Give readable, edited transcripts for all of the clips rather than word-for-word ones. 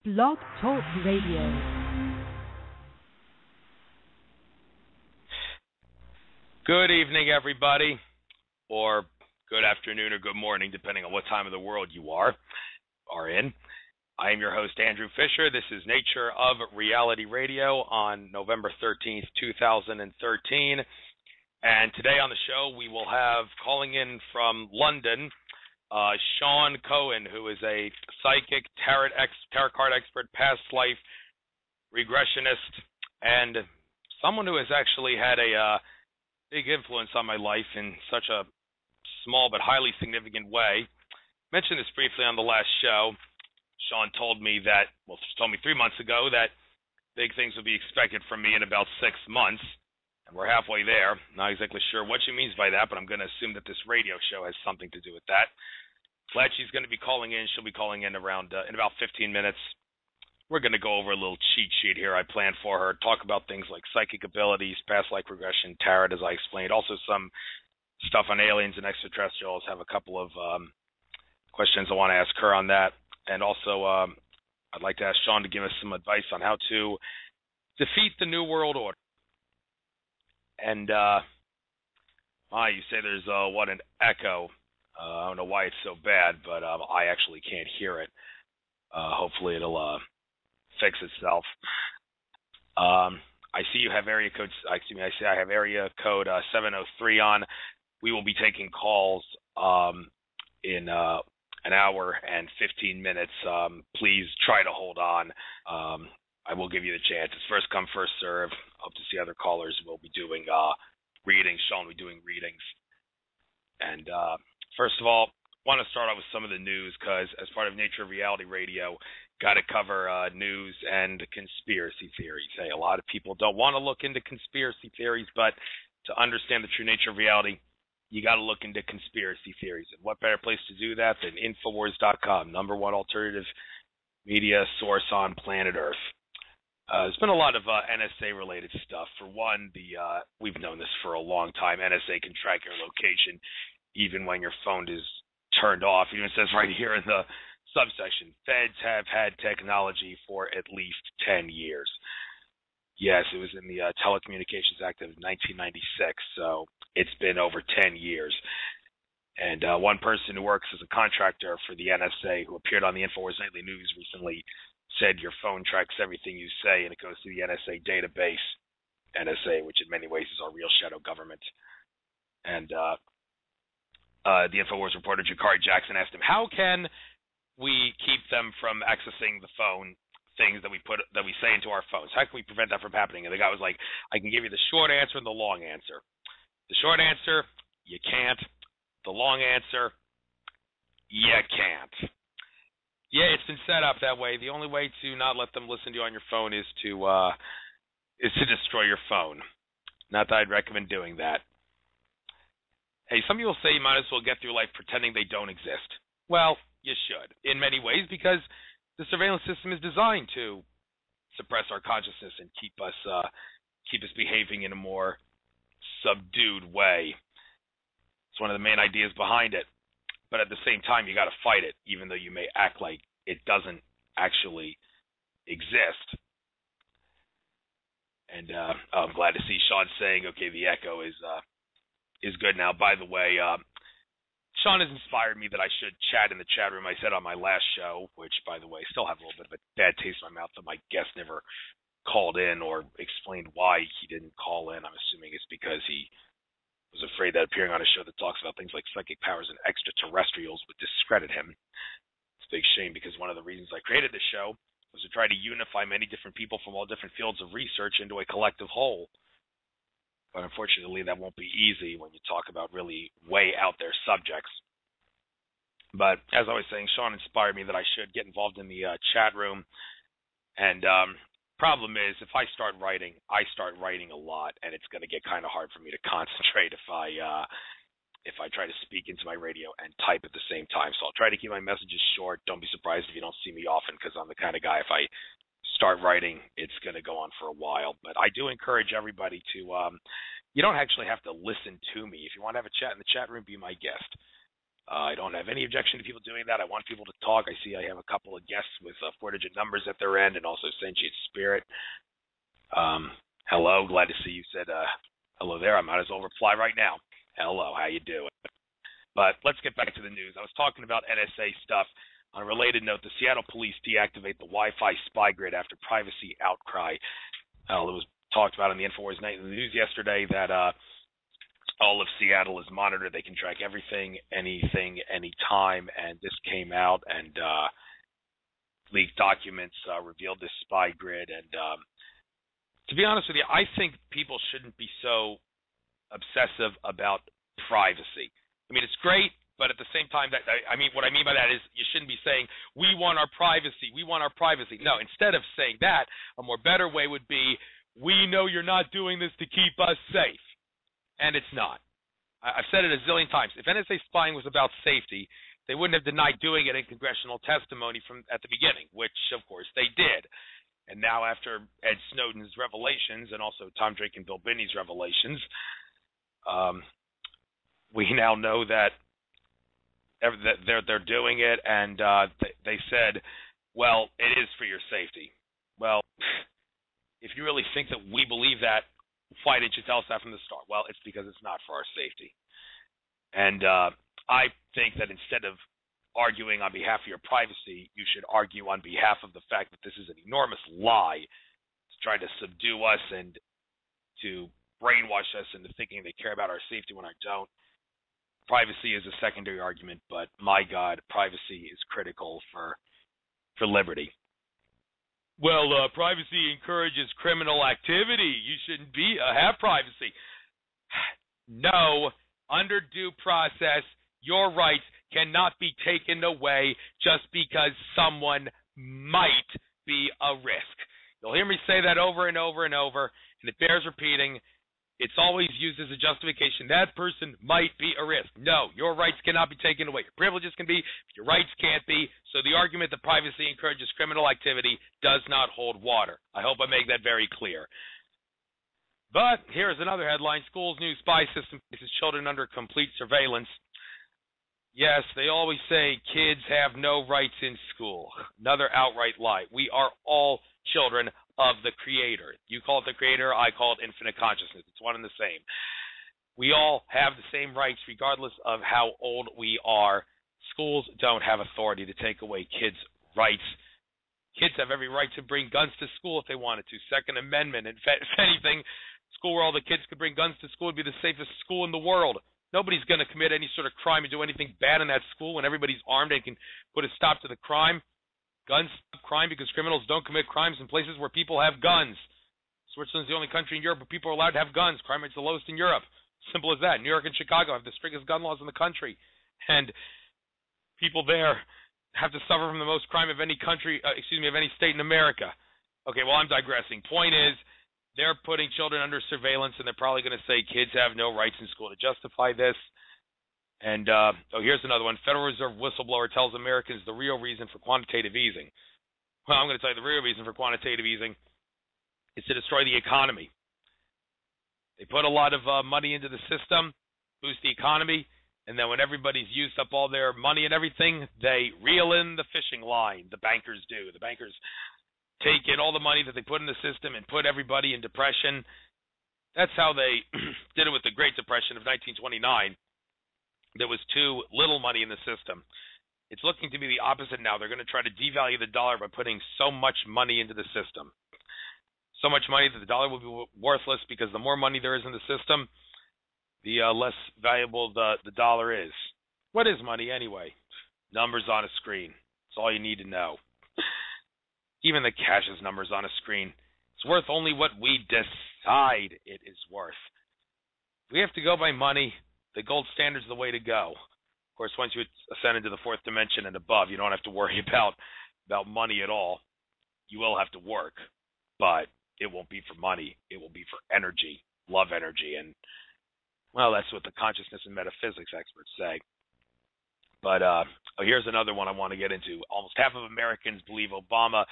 Blog Talk Radio. Good evening, everybody, or good afternoon or good morning, depending on what time of the world you are in. I am your host, Andrew Fisher. This is Nature of Reality Radio on November 13th, 2013. And today on the show, we will have, calling in from London, Shawn Cohen, who is a psychic, tarot card expert, past life regressionist, and someone who has actually had a big influence on my life in such a small but highly significant way. Mentioned this briefly on the last show. Shawn told me 3 months ago that big things would be expected from me in about 6 months, and we're halfway there. Not exactly sure what she means by that, but I'm going to assume that this radio show has something to do with that. Glad she's going to be calling in. She'll be calling in around in about 15 minutes. We're going to go over a little cheat sheet here I planned for her, talk about things like psychic abilities, past life regression, tarot, as I explained, also some stuff on aliens and extraterrestrials. Have a couple of questions I want to ask her on that. And also, I'd like to ask Shawn to give us some advice on how to defeat the New World Order. And, you say there's, an echo. I don't know why it's so bad, but I actually can't hear it. Hopefully it'll fix itself. I see you have area code, I have area code 703 on. We will be taking calls in an hour and 15 minutes. Please try to hold on. I will give you the chance. It's first come, first serve. Hope to see other callers. We'll be doing readings. Shawn will be doing readings. And first of all, I want to start off with some of the news because as part of Nature of Reality Radio, got to cover news and conspiracy theories. Hey, a lot of people don't want to look into conspiracy theories, but to understand the true nature of reality, you got to look into conspiracy theories. And what better place to do that than Infowars.com, number one alternative media source on planet Earth. There's been a lot of NSA-related stuff. For one, we've known this for a long time. NSA can track your location even when your phone is turned off. It even says right here in the subsection, feds have had technology for at least 10 years. Yes, it was in the Telecommunications Act of 1996, so it's been over 10 years. And one person who works as a contractor for the NSA who appeared on the InfoWars Nightly News recently said your phone tracks everything you say and it goes to the NSA database. NSA, which in many ways is our real shadow government. And the InfoWars reporter Jakari Jackson asked him, how can we keep them from accessing the phone things that we say into our phones? How can we prevent that from happening? And the guy was like, I can give you the short answer and the long answer. The short answer, you can't. The long answer, you can't. Yeah, it's been set up that way. The only way to not let them listen to you on your phone is to destroy your phone. Not that I'd recommend doing that. Hey, some people say you might as well get through life pretending they don't exist. Well, you should, in many ways, because the surveillance system is designed to suppress our consciousness and keep us behaving in a more subdued way. It's one of the main ideas behind it. But at the same time, you got to fight it, even though you may act like it doesn't actually exist. And I'm glad to see Shawn saying, okay, the echo is good now. By the way, Shawn has inspired me that I should chat in the chat room. I said on my last show, which, by the way, still have a little bit of a bad taste in my mouth that my guest never called in or explained why he didn't call in. I'm assuming it's because he was afraid that appearing on a show that talks about things like psychic powers and extraterrestrials would discredit him. It's a big shame because one of the reasons I created this show was to try to unify many different people from all different fields of research into a collective whole. But unfortunately, that won't be easy when you talk about really way out there subjects. But as I was saying, Shawn inspired me that I should get involved in the chat room. And problem is, if I start writing a lot, and it's going to get kind of hard for me to concentrate if I try to speak into my radio and type at the same time. So I'll try to keep my messages short. Don't be surprised if you don't see me often, because I'm the kind of guy, if I start writing, it's going to go on for a while. But I do encourage everybody to, you don't actually have to listen to me. If you want to have a chat in the chat room, be my guest. I don't have any objection to people doing that. I want people to talk. I see I have a couple of guests with 4-digit numbers at their end and also sentient spirit. Hello, glad to see you said hello there. I might as well reply right now. Hello, how you doing? But let's get back to the news. I was talking about NSA stuff. On a related note, the Seattle police deactivate the Wi-Fi spy grid after privacy outcry. It was talked about on the InfoWars Night in the news yesterday that all of Seattle is monitored. They can track everything, anything, anytime. And this came out, and leaked documents revealed this spy grid. And to be honest with you, I think people shouldn't be so obsessive about privacy. I mean, it's great, but at the same time, what I mean by that is you shouldn't be saying, we want our privacy, we want our privacy. No, instead of saying that, a more better way would be, we know you're not doing this to keep us safe. And it's not. I've said it a zillion times. If NSA spying was about safety, they wouldn't have denied doing it in congressional testimony at the beginning, which, of course, they did. And now after Ed Snowden's revelations and also Tom Drake and Bill Binney's revelations, we now know that they're doing it, and they said, well, it is for your safety. Well, if you really think that we believe that, why didn't you tell us that from the start? Well, it's because it's not for our safety. And I think that instead of arguing on behalf of your privacy, you should argue on behalf of the fact that this is an enormous lie to try to subdue us and to brainwash us into thinking they care about our safety when I don't. Privacy is a secondary argument, but my God, privacy is critical for liberty. Well, privacy encourages criminal activity. You shouldn't have privacy. No, under due process, your rights cannot be taken away just because someone might be a risk. You'll hear me say that over and over and over, and it bears repeating. It's always used as a justification. That person might be a risk. No, your rights cannot be taken away. Your privileges can be, but your rights can't be. So the argument that privacy encourages criminal activity does not hold water. I hope I make that very clear. But here's another headline. School's new spy system places children under complete surveillance. Yes, they always say kids have no rights in school. Another outright lie. We are all children of the Creator. You call it the Creator, I call it infinite consciousness. It's one and the same. We all have the same rights regardless of how old we are. Schools don't have authority to take away kids' rights. Kids have every right to bring guns to school if they wanted to. Second Amendment. If anything, school where all the kids could bring guns to school would be the safest school in the world. Nobody's going to commit any sort of crime and do anything bad in that school when everybody's armed and can put a stop to the crime. Guns stop crime because criminals don't commit crimes in places where people have guns. Switzerland's the only country in Europe where people are allowed to have guns. Crime rate's the lowest in Europe. Simple as that. New York and Chicago have the strictest gun laws in the country. And people there have to suffer from the most crime of any country, of any state in America. Okay, well, I'm digressing. Point is, they're putting children under surveillance, and they're probably going to say kids have no rights in school to justify this. And, here's another one. Federal Reserve whistleblower tells Americans the real reason for quantitative easing. Well, I'm going to tell you the real reason for quantitative easing is to destroy the economy. They put a lot of money into the system, boost the economy, and then when everybody's used up all their money and everything, they reel in the fishing line. The bankers do. The bankers take in all the money that they put in the system and put everybody in depression. That's how they did it with the Great Depression of 1929. There was too little money in the system. It's looking to be the opposite now. They're going to try to devalue the dollar by putting so much money into the system. So much money that the dollar will be worthless because the more money there is in the system, the less valuable the dollar is. What is money anyway? Numbers on a screen. That's all you need to know. Even the cash is numbers on a screen. It's worth only what we decide it is worth. If we have to go by money, the gold standard is the way to go. Of course, once you ascend into the fourth dimension and above, you don't have to worry about money at all. You will have to work, but it won't be for money. It will be for energy, love energy. And, well, that's what the consciousness and metaphysics experts say. But here's another one I want to get into. Almost half of Americans believe Obama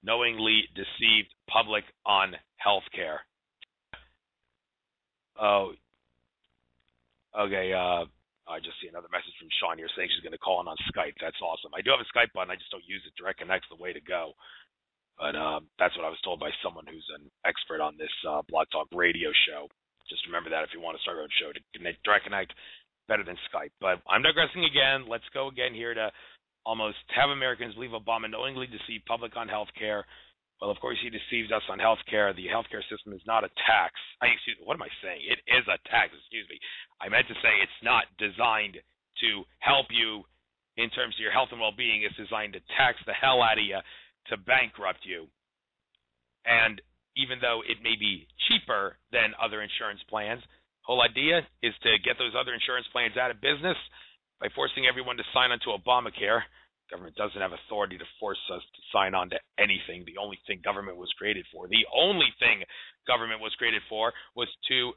knowingly deceived public on health care. Oh, okay. I just see another message from Shawn here saying she's going to call in on Skype. That's awesome. I do have a Skype button. I just don't use it. Direct Connect's the way to go. But that's what I was told by someone who's an expert on this Blog Talk radio show. Just remember that if you want to start your own show, to connect, Direct Connect, better than Skype. But I'm digressing again. Let's go again here to almost have Americans believe Obama knowingly deceived public on health care. Well, of course, he deceived us on health care. The health care system is not a tax. Excuse me, what am I saying? It is a tax, excuse me. I meant to say it's not designed to help you in terms of your health and well-being. It's designed to tax the hell out of you, to bankrupt you. And even though it may be cheaper than other insurance plans, the whole idea is to get those other insurance plans out of business by forcing everyone to sign on to Obamacare. Government doesn't have authority to force us to sign on to anything. The only thing government was created for, was to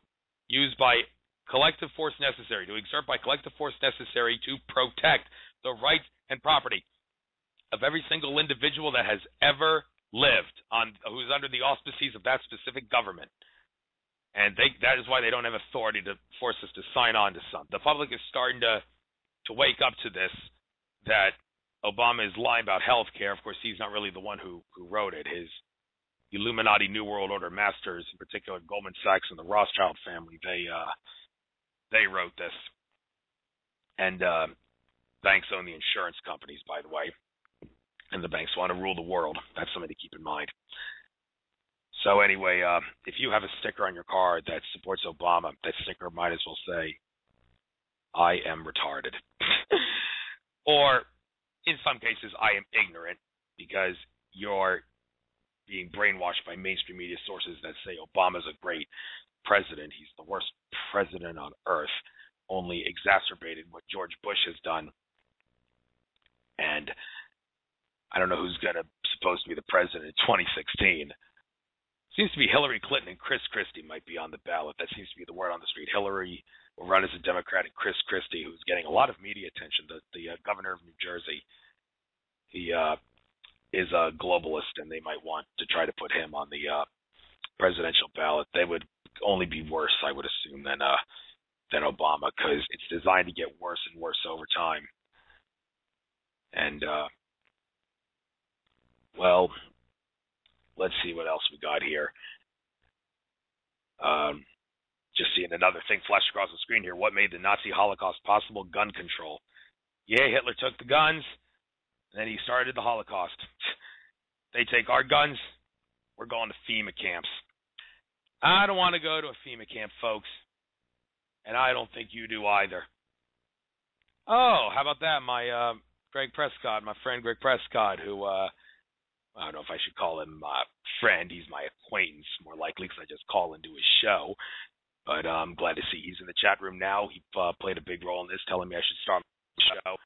use by collective force necessary, to exert by collective force necessary to protect the rights and property of every single individual that has ever lived, who's under the auspices of that specific government. And that is why they don't have authority to force us to sign on to something. The public is starting to wake up to this, that Obama is lying about health care. Of course, he's not really the one who wrote it. His Illuminati New World Order masters, in particular Goldman Sachs and the Rothschild family, they wrote this. And banks own the insurance companies, by the way. And the banks want to rule the world. That's something to keep in mind. So anyway, if you have a sticker on your car that supports Obama, that sticker might as well say, I am retarded. Or, in some cases, I am ignorant, because you're being brainwashed by mainstream media sources that say Obama's a great president. He's the worst president on earth, only exacerbated what George Bush has done. And I don't know who's supposed to be the president in 2016. Seems to be Hillary Clinton and Chris Christie might be on the ballot. That seems to be the word on the street. Hillary will run as a Democrat, and Chris Christie, who's getting a lot of media attention, the governor of New Jersey, he is a globalist, and they might want to try to put him on the presidential ballot. They would only be worse, I would assume, than Obama, because it's designed to get worse and worse over time. And well, let's see what else we got here. Just seeing another thing flash across the screen here. What made the Nazi Holocaust possible? Gun control. Yeah, Hitler took the guns, and then he started the Holocaust. They take our guns, we're going to FEMA camps. I don't want to go to a FEMA camp, folks, and I don't think you do either. Oh, how about that? My friend Greg Prescott, who I don't know if I should call him my friend. He's my acquaintance, more likely, because I just call into his show. But I'm glad to see he's in the chat room now. He played a big role in this, telling me I should start my show.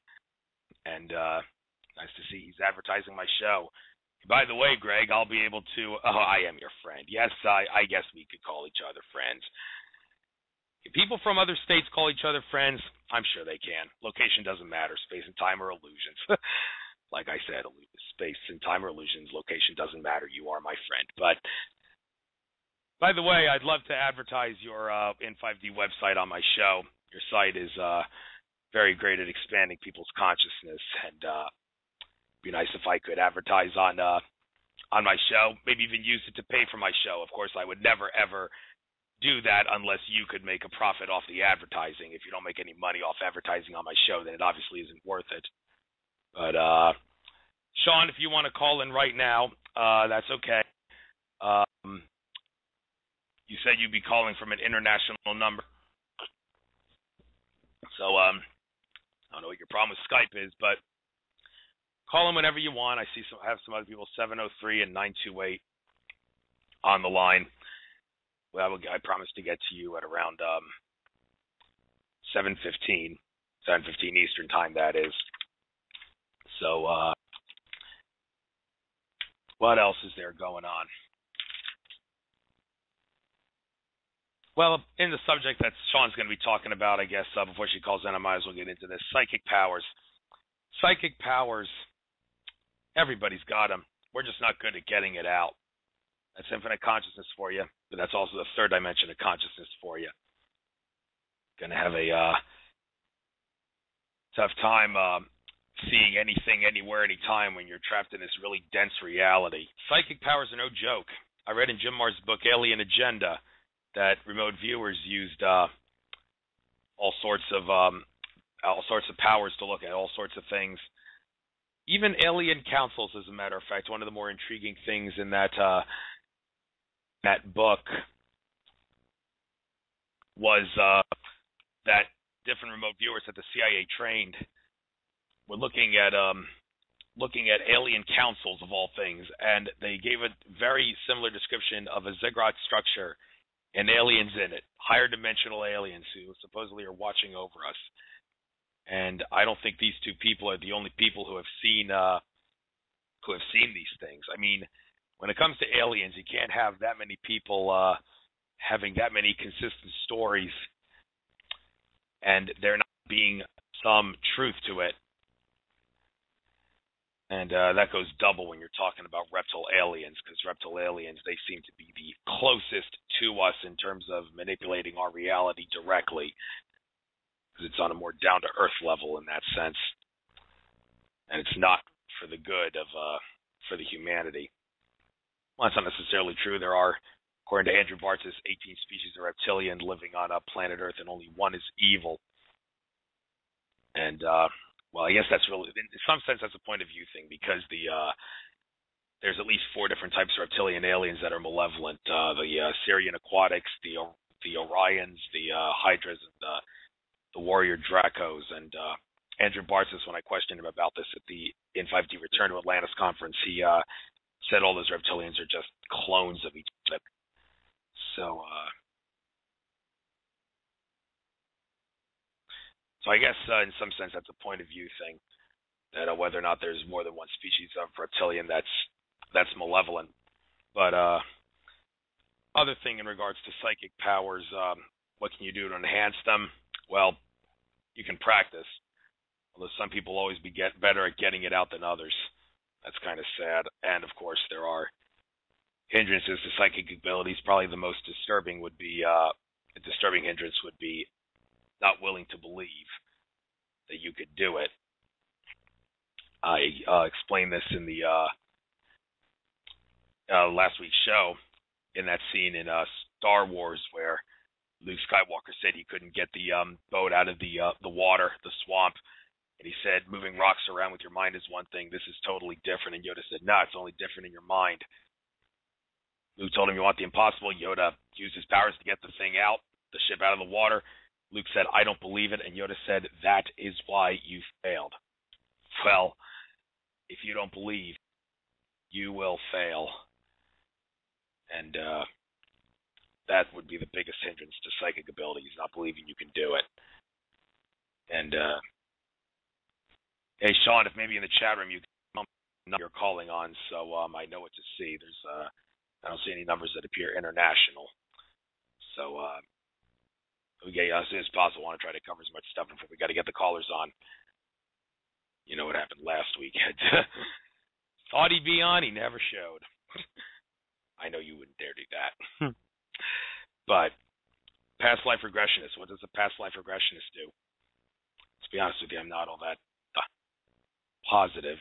And nice to see he's advertising my show. By the way, Greg, I'll be able to... Oh, I am your friend. Yes, I guess we could call each other friends. If people from other states call each other friends, I'm sure they can. Location doesn't matter. Space and time are illusions. Like I said, space and time are illusions. Location doesn't matter. You are my friend. But, by the way, I'd love to advertise your N5D website on my show. Your site is very great at expanding people's consciousness, and it'd be nice if I could advertise on my show, maybe even use it to pay for my show. Of course, I would never, ever do that unless you could make a profit off the advertising. If you don't make any money off advertising on my show, then it obviously isn't worth it. But, Shawn, if you want to call in right now, that's okay. You said you'd be calling from an international number. So, I don't know what your problem with Skype is, but call in whenever you want. I have some other people, 703 and 928 on the line. Well, I promise to get to you at around 7:15 Eastern time, that is. So, what else is there going on? Well, in the subject that Shawn's going to be talking about, I guess, before she calls in, I might as well get into this. Psychic powers. Psychic powers, everybody's got them. We're just not good at getting it out. That's infinite consciousness for you, but that's also the third dimension of consciousness for you. Going to have a tough time seeing anything, anywhere, anytime when you're trapped in this really dense reality. Psychic powers are no joke. I read in Jim Marrs' book Alien Agenda that remote viewers used all sorts of powers to look at all sorts of things. Even alien councils, as a matter of fact. One of the more intriguing things in that book was that different remote viewers that the CIA trained were looking at alien councils of all things, and they gave a very similar description of a ziggurat structure and aliens in it, higher dimensional aliens who supposedly are watching over us. And I don't think these two people are the only people who have seen these things. I mean, when it comes to aliens, you can't have that many people having that many consistent stories, and there not being some truth to it. And that goes double when you're talking about reptile aliens, because reptile aliens, they seem to be the closest to us in terms of manipulating our reality directly, because it's on a more down-to-earth level in that sense. And it's not for the good of for the humanity. Well, that's not necessarily true. There are, according to Andrew Bartz, 18 species of reptilian living on planet Earth, and only one is evil. And well, I guess that's really, in some sense, that's a point of view thing, because there's at least 4 different types of reptilian aliens that are malevolent: the Syrian aquatics, the Orions, the Hydras, and the warrior Dracos. And Andrew Bartzis, when I questioned him about this at the In 5D Return to Atlantis conference, he said all those reptilians are just clones of each other. So I guess in some sense that's a point of view thing, that whether or not there's more than one species of reptilian that's malevolent. But other thing in regards to psychic powers, what can you do to enhance them? Well, you can practice, although some people always get better at getting it out than others. That's kind of sad. And of course there are hindrances to psychic abilities. Probably the most disturbing would be a disturbing hindrance would be not willing to believe that you could do it. I explained this in the last week's show, in that scene in Star Wars where Luke Skywalker said he couldn't get the boat out of the water, the swamp, and he said, moving rocks around with your mind is one thing. This is totally different. And Yoda said, no, it's only different in your mind. Luke told him, you want the impossible? Yoda used his powers to get the thing out, the ship out of the water. Luke said, I don't believe it. And Yoda said, that is why you failed. Well, if you don't believe, you will fail. And that would be the biggest hindrance to psychic abilities, not believing you can do it. And, hey, Shawn, if maybe in the chat room you can tell me you're calling on, so I know what to see. There's I don't see any numbers that appear international. So we get as soon as possible. I want to try to cover as much stuff before we got to get the callers on. You know what happened last week. Thought he'd be on, he never showed. I know you wouldn't dare do that. But past life regressionist, what does a past life regressionist do? To be honest with you, I'm not all that positive.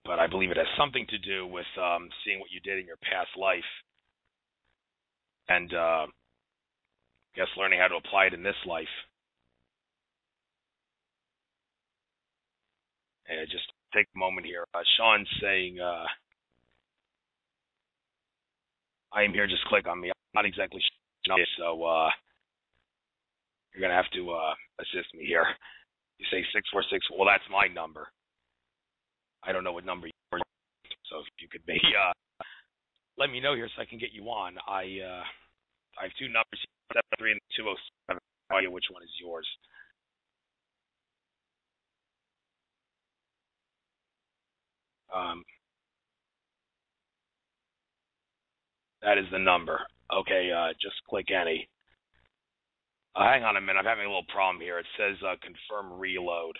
But I believe it has something to do with seeing what you did in your past life, and I guess learning how to apply it in this life. And just take a moment here. Shawn's saying, I am here, just click on me. I'm not exactly sure, so you're going to have to assist me here. You say 646, well, that's my number. I don't know what number you're, so if you could maybe let me know here so I can get you on. I have 2 numbers, 73 and 207. I'll tell you which one is yours. That is the number. Okay, just click any. Hang on a minute. I'm having a little problem here. It says confirm reload.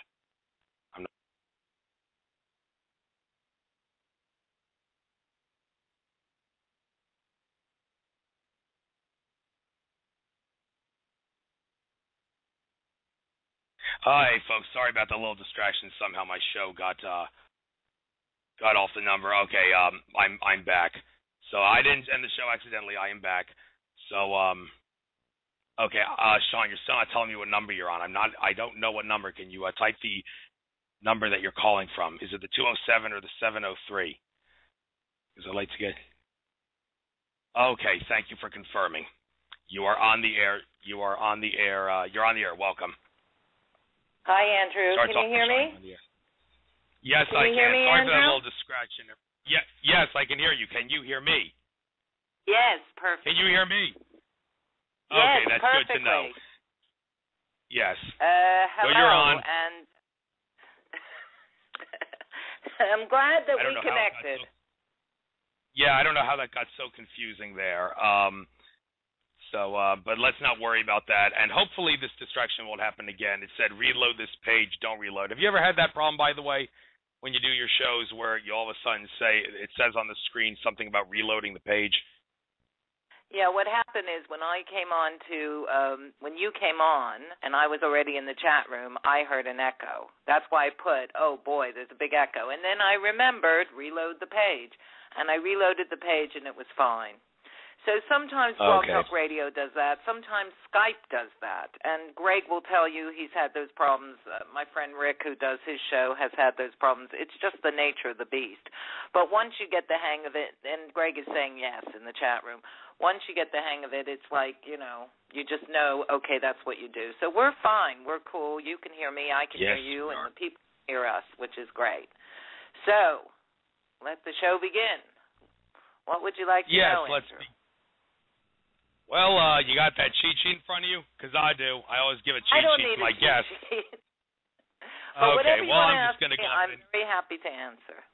Hey, folks. Sorry about the little distraction. Somehow my show got off the number. Okay, I'm back. So I didn't end the show accidentally. I am back. So okay, Shawn, you're still not telling me what number you're on. I don't know what number. Can you type the number that you're calling from? Is it the 207 or the 703? Is it late to get? Okay, thank you for confirming. You are on the air. You are on the air. You're on the air. Welcome. Hi, Andrew. Can you hear me? Yes, I can. Sorry for that little distraction. Yeah, yes, I can hear you. Can you hear me? Yes, perfect. Can you hear me? Yes, okay, that's perfectly. good to know. Yes. Hello, so you're on. And I'm glad that we connected. Yeah, I don't know how that got so confusing there. But let's not worry about that. And hopefully this distraction won't happen again. It said reload this page, don't reload. Have you ever had that problem, by the way, when you do your shows where you all of a sudden say, it says on the screen something about reloading the page? Yeah, what happened is when I came on when you came on and I was already in the chat room, I heard an echo. That's why I put, oh boy, there's a big echo. And then I remembered, reload the page. And I reloaded the page and it was fine. So sometimes Blog Talk Radio does that. Sometimes Skype does that. And Greg will tell you he's had those problems. My friend Rick, who does his show, has had those problems. It's just the nature of the beast. But once you get the hang of it, and Greg is saying yes in the chat room, once you get the hang of it, it's like, you just know, okay, that's what you do. So we're fine. We're cool. You can hear me. I can hear you. And the people hear us, which is great. So let the show begin. What would you like to know, Andrew? Let's begin. Well, you got that cheat sheet in front of you? Because I do. I always give a cheat sheet to my guests. But whatever you want to ask me, I'm very happy to answer.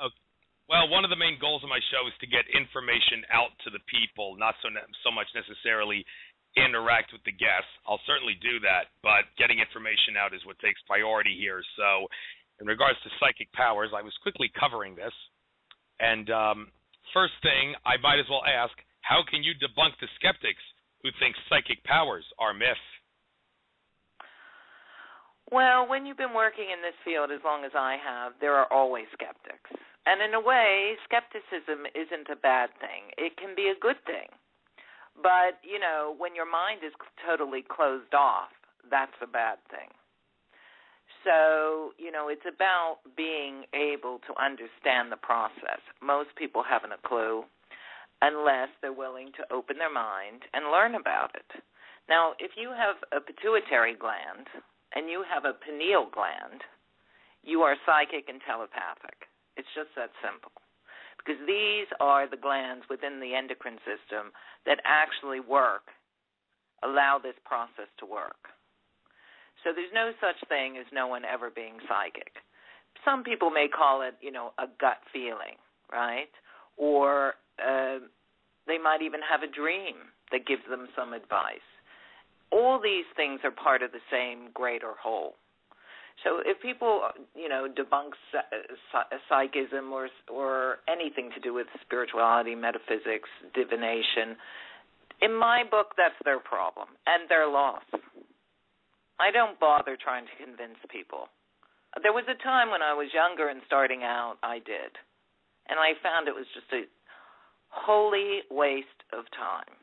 Okay. Well, one of the main goals of my show is to get information out to the people, not so much necessarily interact with the guests. I'll certainly do that, but getting information out is what takes priority here. So in regards to psychic powers, I was quickly covering this. And first thing, I might as well ask, how can you debunk the skeptics who think psychic powers are myths? Well, when you've been working in this field as long as I have, there are always skeptics. And in a way, skepticism isn't a bad thing. It can be a good thing. But, when your mind is totally closed off, that's a bad thing. So, it's about being able to understand the process. Most people haven't a clue unless they're willing to open their mind and learn about it. Now, if you have a pituitary gland and you have a pineal gland, you are psychic and telepathic. It's just that simple. Because these are the glands within the endocrine system that actually allow this process to work. So there's no such thing as no one ever being psychic. Some people may call it, a gut feeling, right? Or they might even have a dream that gives them some advice. All these things are part of the same greater whole. So if people, debunk psychism or anything to do with spirituality, metaphysics, divination, in my book, that's their problem and their loss. I don't bother trying to convince people. There was a time when I was younger and starting out, I did. And I found it was just a holy waste of time.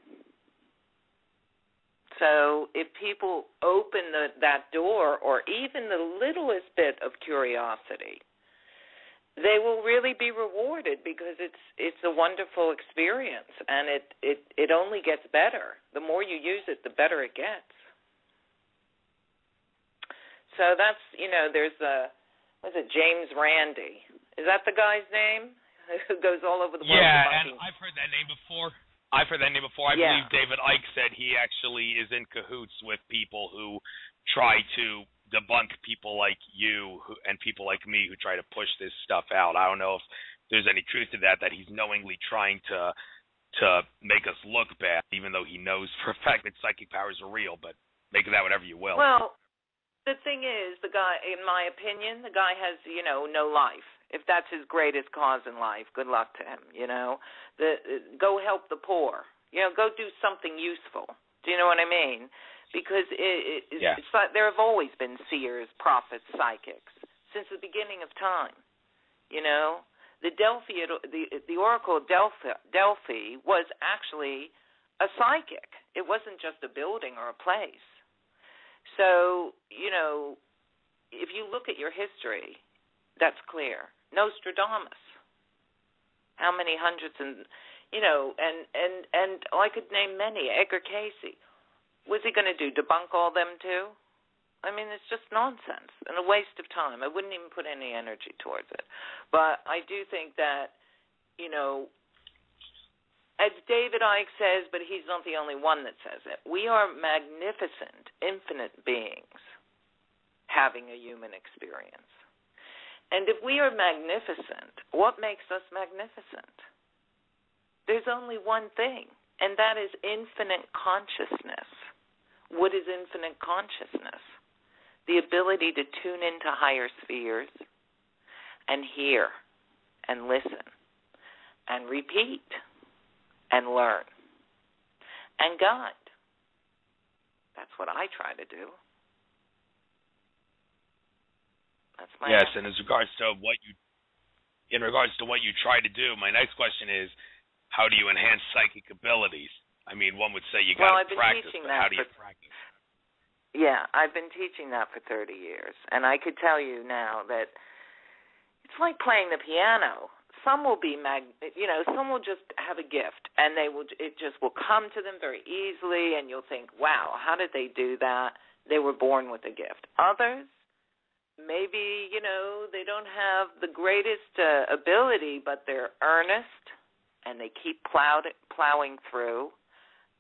So if people open that door or even the littlest bit of curiosity, they will really be rewarded because it's a wonderful experience, and it only gets better. The more you use it, the better it gets. So that's, there's James Randi. Is that the guy's name? Who goes all over the world? Yeah, and I've heard that name before. I believe David Icke said he actually is in cahoots with people who try to debunk people like you and people like me who try to push this stuff out. I don't know if there's any truth to that he's knowingly trying to make us look bad, even though he knows for a fact that psychic powers are real, but make of that whatever you will. Well, the thing is, the guy, in my opinion, the guy has, no life. If that's his greatest cause in life, good luck to him, Go help the poor. Go do something useful. Do you know what I mean? because it's like there have always been seers, prophets, psychics since the beginning of time. You know, the Oracle of Delphi was actually a psychic. It wasn't just a building or a place. So, you know, if you look at your history, that's clear. Nostradamus, how many hundreds and, you know, and I could name many. Edgar Cayce, was he going to do? Debunk all them too? I mean, it's just nonsense and a waste of time. I wouldn't even put any energy towards it. But I do think that, you know, as David Icke says, but he's not the only one that says it, we are magnificent, infinite beings having a human experience. And if we are magnificent, what makes us magnificent? There's only one thing, and that is infinite consciousness. What is infinite consciousness? The ability to tune into higher spheres and hear and listen and repeat and learn and guide. That's what I try to do. That's my yes, answer. and in regards to what you try to do, my next question is, how do you enhance psychic abilities? I mean, one would say you got to practice, but how do you practice? Yeah, I've been teaching that for 30 years, and I could tell you now that it's like playing the piano. Some will be, some will just have a gift, and it just will come to them very easily, and you'll think, wow, how did they do that? They were born with a gift. Others, maybe, you know, they don't have the greatest ability, but they're earnest, and they keep plowing through,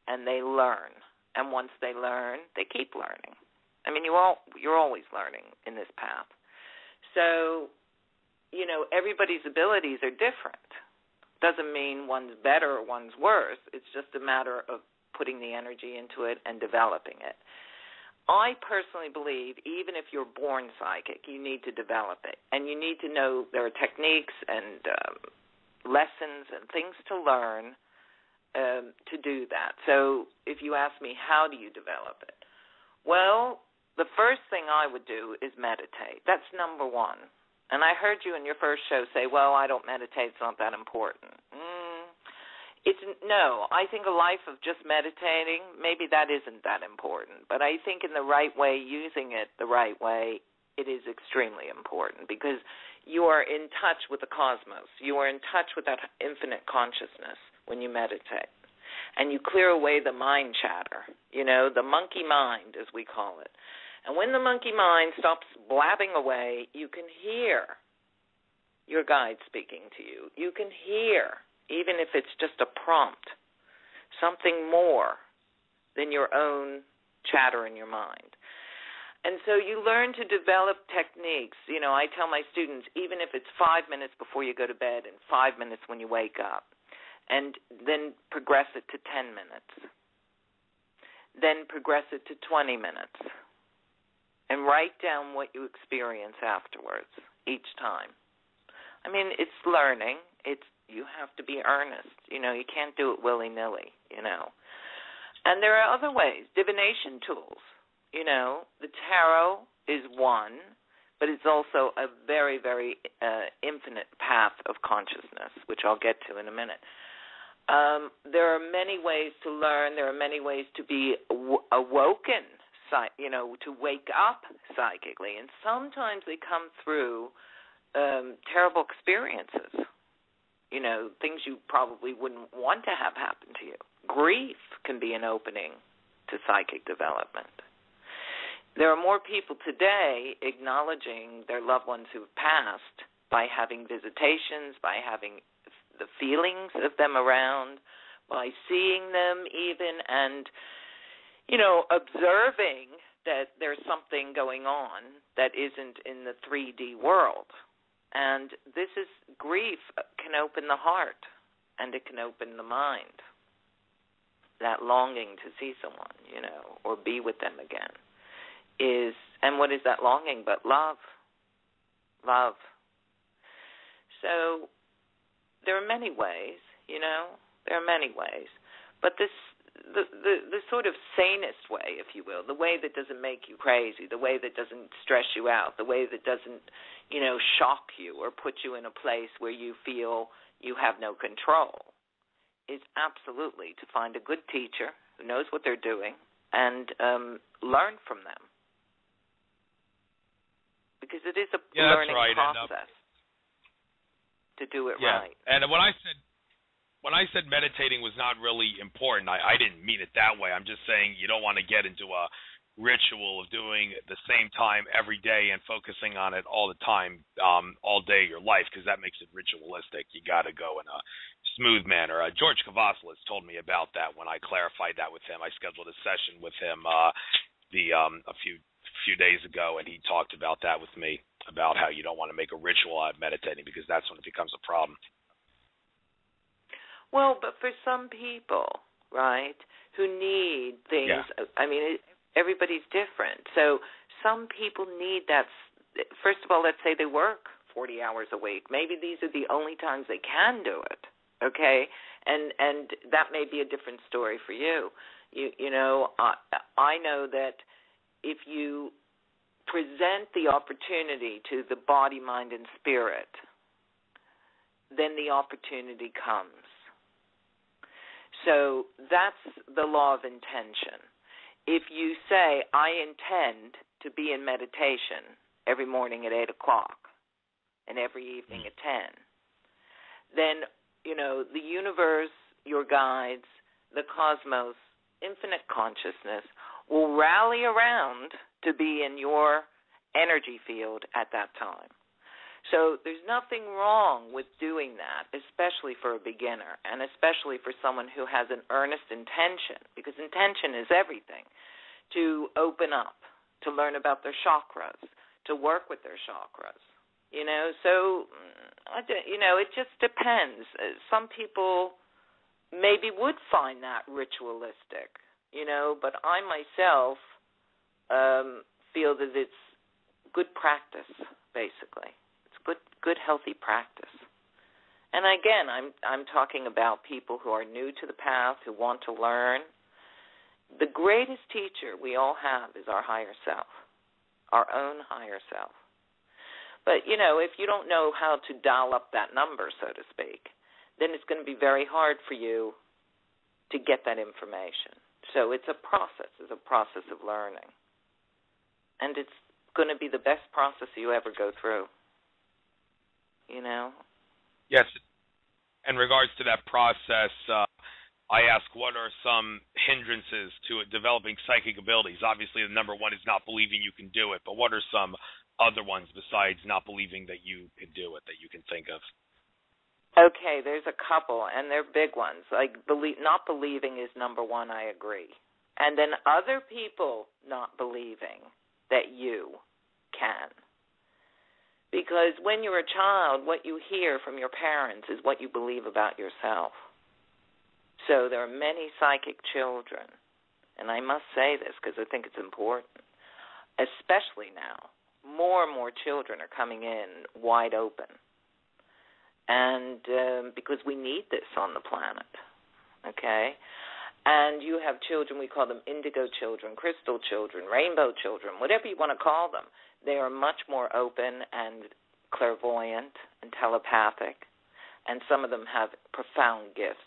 and they learn. And once they learn, they keep learning. I mean, you're always learning in this path. So, you know, everybody's abilities are different. Doesn't mean one's better or one's worse. It's just a matter of putting the energy into it and developing it. I personally believe even if you're born psychic, you need to develop it. And you need to know there are techniques and lessons and things to learn to do that. So if you ask me, how do you develop it? Well, the first thing I would do is meditate. That's number one. And I heard you in your first show say, well, I don't meditate, it's not that important. No, I think a life of just meditating, maybe that isn't that important. But I think in the right way, using it the right way, it is extremely important because you are in touch with the cosmos. You are in touch with that infinite consciousness when you meditate. And you clear away the mind chatter, you know, the monkey mind, as we call it. And when the monkey mind stops blabbing away, you can hear your guide speaking to you. You can hear, even if it's just a prompt, something more than your own chatter in your mind. And so you learn to develop techniques. You know, I tell my students, even if it's 5 minutes before you go to bed and 5 minutes when you wake up, and then progress it to 10 minutes. Then progress it to 20 minutes. And write down what you experience afterwards each time. I mean, it's learning. You have to be earnest. You know, you can't do it willy-nilly, you know. And there are other ways, divination tools. You know, the tarot is one, but it's also a very, very infinite path of consciousness, which I'll get to in a minute. There are many ways to learn. There are many ways to be awoken, you know, to wake up psychically. And sometimes they come through terrible experiences, you know, things you probably wouldn't want to have happen to you. Grief can be an opening to psychic development. There are more people today acknowledging their loved ones who have passed by having visitations, by having the feelings of them around, by seeing them even, and, you know, observing that there's something going on that isn't in the 3D world. And this is, grief can open the heart, and it can open the mind. That longing to see someone, you know, or be with them again is, and what is that longing but love? Love. So there are many ways, you know, there are many ways. But the sort of sanest way, if you will, the way that doesn't make you crazy, the way that doesn't stress you out, the way that doesn't, shock you or put you in a place where you feel you have no control, is absolutely to find a good teacher who knows what they're doing and learn from them. Because it is a learning process to do it right. And when I said meditating was not really important, I didn't mean it that way. I'm just saying you don't want to get into a ritual of doing it the same time every day and focusing on it all the time, all day of your life, because that makes it ritualistic. You got to go in a smooth manner. George Cavazos told me about that when I clarified that with him. I scheduled a session with him a few days ago, and he talked about that with me, about how you don't want to make a ritual out of meditating, because that's when it becomes a problem. Well, but for some people, right, who need things, I mean, everybody's different. So some people need that. First of all, let's say they work 40 hours a week. Maybe these are the only times they can do it, okay? And that may be a different story for you. I know that if you present the opportunity to the body, mind, and spirit, then the opportunity comes. So that's the law of intention. If you say, I intend to be in meditation every morning at 8 o'clock and every evening at 10, then, the universe, your guides, the cosmos, infinite consciousness will rally around to be in your energy field at that time. So there's nothing wrong with doing that, especially for a beginner and especially for someone who has an earnest intention, because intention is everything, to open up, to learn about their chakras, to work with their chakras. So, it just depends. Some people maybe would find that ritualistic, but I myself feel that it's good practice, basically. Good healthy practice. And again, I'm talking about people who are new to the path, who want to learn. The greatest teacher we all have is our higher self, our own higher self. But, if you don't know how to dial up that number, so to speak, then it's going to be very hard for you to get that information. So it's a process of learning. And it's going to be the best process you ever go through. Yes. In regards to that process, I ask, what are some hindrances to developing psychic abilities? Obviously, the number one is not believing you can do it, but what are some other ones besides not believing that you can do it that you can think of? Okay, there's a couple, and they're big ones. Like not believing is number one, I agree. And then other people not believing that you can. Because when you're a child, what you hear from your parents is what you believe about yourself. So there are many psychic children, and I must say this because I think it's important, especially now. More and more children are coming in wide open, and because we need this on the planet, okay? And you have children, we call them indigo children, crystal children, rainbow children, whatever you want to call them. They are much more open and clairvoyant and telepathic, and some of them have profound gifts.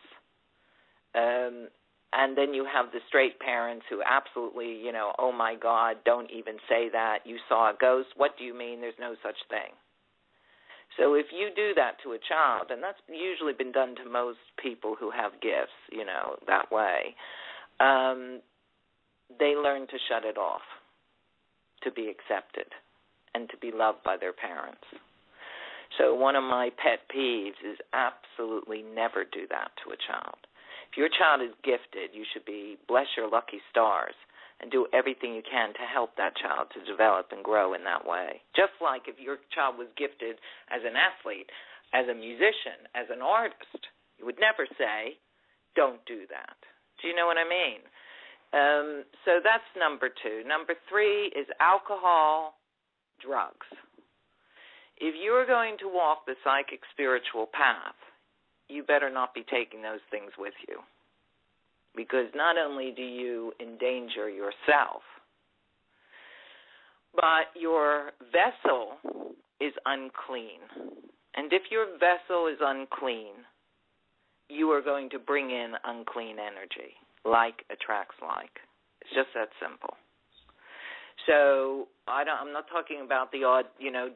And then you have the straight parents who absolutely, oh, my God, don't even say that. You saw a ghost. What do you mean? There's no such thing. So if you do that to a child, and that's usually been done to most people who have gifts, that way, they learn to shut it off, to be accepted, and to be loved by their parents. So one of my pet peeves is absolutely never do that to a child. If your child is gifted, you should bless your lucky stars and do everything you can to help that child to develop and grow in that way. Just like if your child was gifted as an athlete, as a musician, as an artist, you would never say, don't do that. Do you know what I mean? So that's number two. Number three is alcohol, drugs. If you're going to walk the psychic spiritual path, you better not be taking those things with you. because not only do you endanger yourself, but your vessel is unclean. And if your vessel is unclean, you are going to bring in unclean energy. Like attracts like. It's just that simple. So I'm not talking about the odd,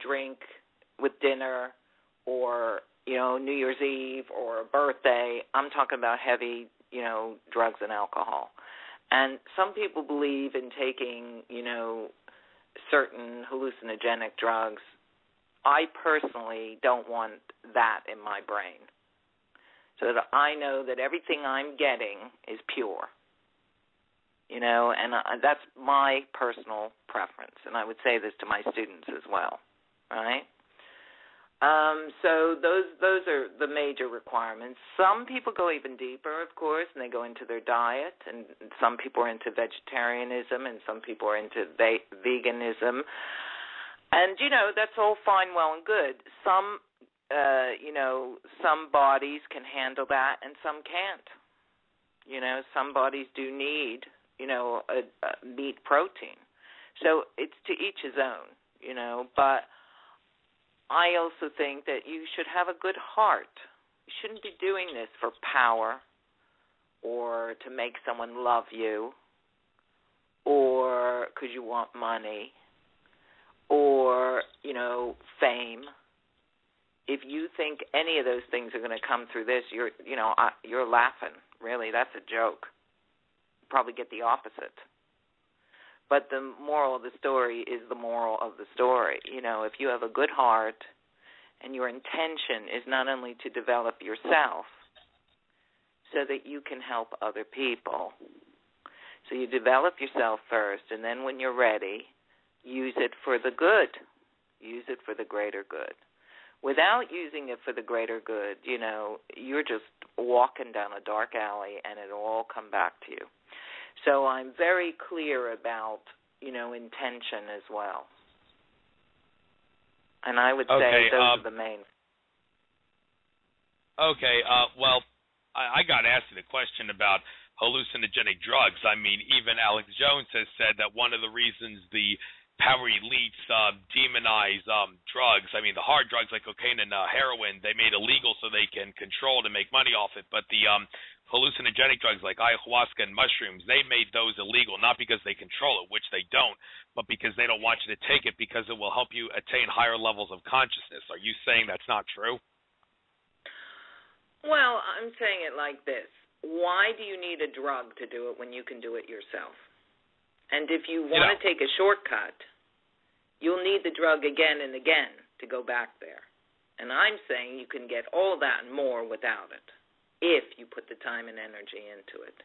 drink with dinner or, New Year's Eve or a birthday. I'm talking about heavy, drugs and alcohol. And some people believe in taking, certain hallucinogenic drugs. I personally don't want that in my brain. So that I know that everything I'm getting is pure, and that's my personal preference. And I would say this to my students as well, right? So those are the major requirements. Some people go even deeper, of course, and they go into their diet, and some people are into vegetarianism, and some people are into veganism. And, that's all fine, well, and good. Some bodies can handle that and some can't. Some bodies do need, a meat protein. So it's to each his own, but I also think that you should have a good heart. You shouldn't be doing this for power or to make someone love you or because you want money or, fame. If you think any of those things are going to come through this, you're laughing. Really, that's a joke. You probably get the opposite. But the moral of the story is the moral of the story. If you have a good heart and your intention is not only to develop yourself so that you can help other people. So you develop yourself first, and then when you're ready, use it for the good. Use it for the greater good. Without using it for the greater good, you're just walking down a dark alley and it'll all come back to you. So I'm very clear about, intention as well. And I would say those are the main. Okay, well, I got asked the question about hallucinogenic drugs. I mean, even Alex Jones has said that one of the reasons the power elites demonize drugs. I mean, the hard drugs like cocaine and heroin, they made illegal so they can control to make money off it. But the hallucinogenic drugs like ayahuasca and mushrooms, they made those illegal, not because they control it, which they don't, but because they don't want you to take it because it will help you attain higher levels of consciousness. Are you saying that's not true? Well, I'm saying it like this. Why do you need a drug to do it when you can do it yourself? And if you want to take a shortcut, you'll need the drug again and again to go back there. And I'm saying you can get all that and more without it if you put the time and energy into it.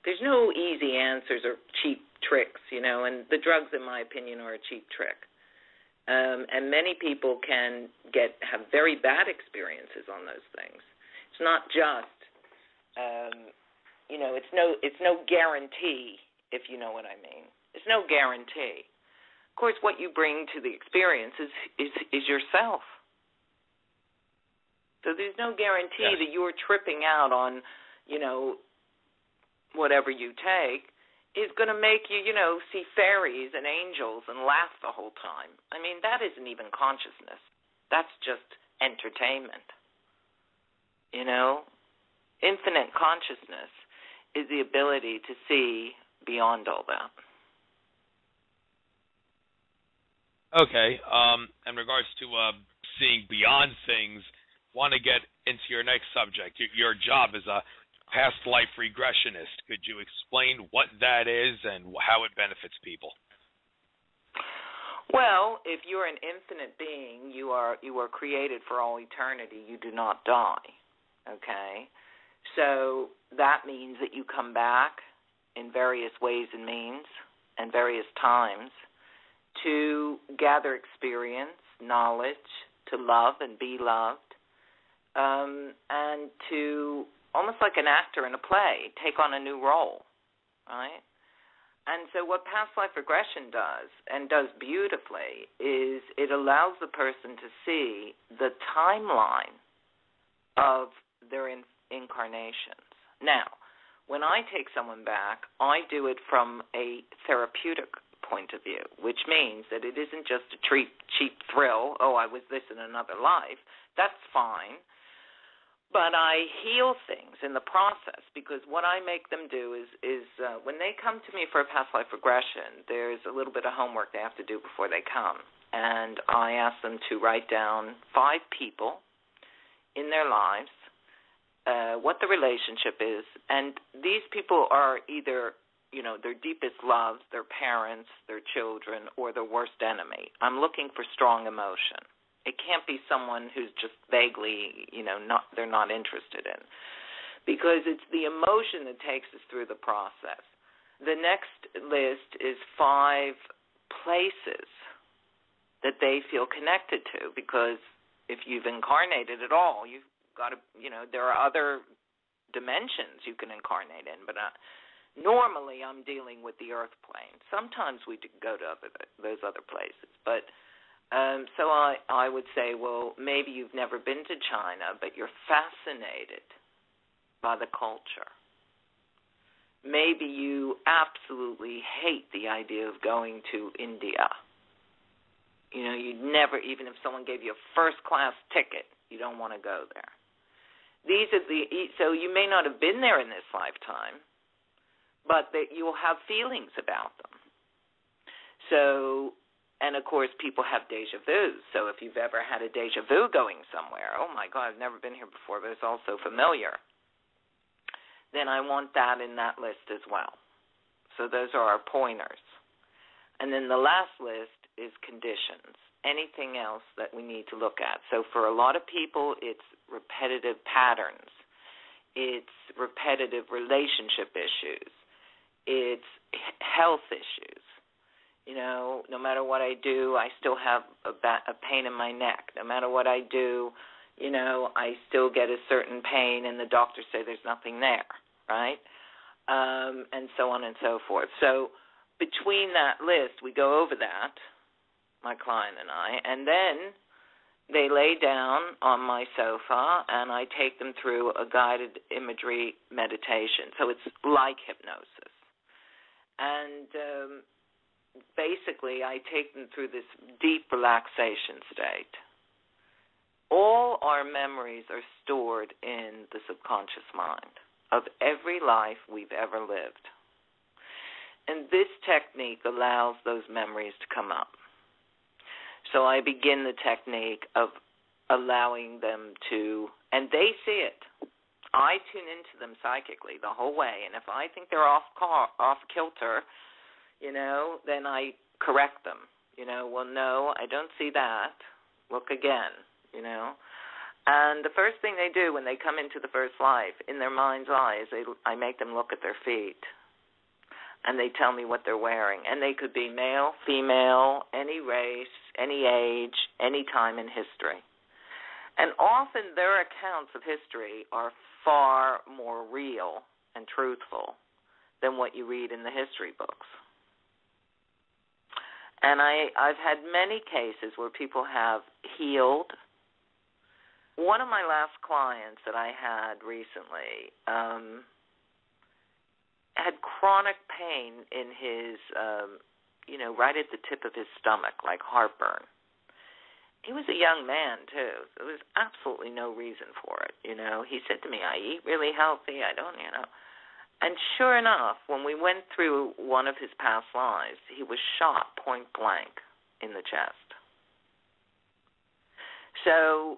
There's no easy answers or cheap tricks, and the drugs, in my opinion, are a cheap trick. And many people can have very bad experiences on those things. It's not just, it's no guarantee, if you know what I mean. It's no guarantee. Of course, what you bring to the experience is yourself. So there's no guarantee that you're tripping out on, whatever you take is going to make you, see fairies and angels and laugh the whole time. I mean, that isn't even consciousness. That's just entertainment. Infinite consciousness is the ability to see beyond all that. Okay. In regards to seeing beyond things, want to get into your next subject. Your job is a past life regressionist. Could you explain what that is and how it benefits people? Well, if you're an infinite being, you are created for all eternity. You do not die. Okay? So that means that you come back in various ways and means and various times to gather experience, knowledge, to love and be loved, and to, almost like an actor in a play, take on a new role, right? And so what past life regression does, and does beautifully, is it allows the person to see the timeline of their incarnations. Now, when I take someone back, I do it from a therapeutic point of view, which means that it isn't just a cheap thrill, oh, I was this in another life. That's fine. But I heal things in the process, because what I make them do is when they come to me for a past life regression, there's a little bit of homework they have to do before they come. And I ask them to write down 5 people in their lives, what the relationship is, and these people are either, their deepest loves, their parents, their children, or their worst enemy. I'm looking for strong emotion. It can't be someone who's just vaguely, they're not interested in, because it's the emotion that takes us through the process. The next list is 5 places that they feel connected to, because if you've incarnated at all, you've got to, there are other dimensions you can incarnate in, but normally I'm dealing with the earth plane. Sometimes we go to those other places, but so I would say, well, maybe you've never been to China, but you're fascinated by the culture. Maybe you absolutely hate the idea of going to India. You'd never, even if someone gave you a first-class ticket, you don't want to go there. So you may not have been there in this lifetime, but that you'll have feelings about them. So, and of course, people have deja vu. So if you've ever had a deja vu going somewhere, oh my God, I've never been here before, but it's also familiar, then I want that in that list as well. So those are our pointers. And then the last list is conditions, anything else that we need to look at. So for a lot of people, it's repetitive patterns. It's repetitive relationship issues. It's health issues. No matter what I do, I still have a pain in my neck. No matter what I do, I still get a certain pain, and the doctors say there's nothing there, right? And so on and so forth. So between that list, we go over that, my client and I, and then they lay down on my sofa, and I take them through a guided imagery meditation. So it's like hypnosis. And basically, I take them through this deep relaxation state. All our memories are stored in the subconscious mind of every life we've ever lived. And this technique allows those memories to come up. So I begin the technique of allowing them to, and they see it. I tune into them psychically the whole way, and if I think they're off kilter, then I correct them. Well, no, I don't see that. Look again, And the first thing they do when they come into the first life, in their mind's eye, is I make them look at their feet. And they tell me what they're wearing. And they could be male, female, any race, any age, any time in history. And often their accounts of history are far more real and truthful than what you read in the history books. And I've had many cases where people have healed. One of my last clients that I had recently had chronic pain in his, right at the tip of his stomach, like heartburn. He was a young man, too. There was absolutely no reason for it, He said to me, I eat really healthy, I don't, And sure enough, when we went through one of his past lives, he was shot point blank in the chest. So,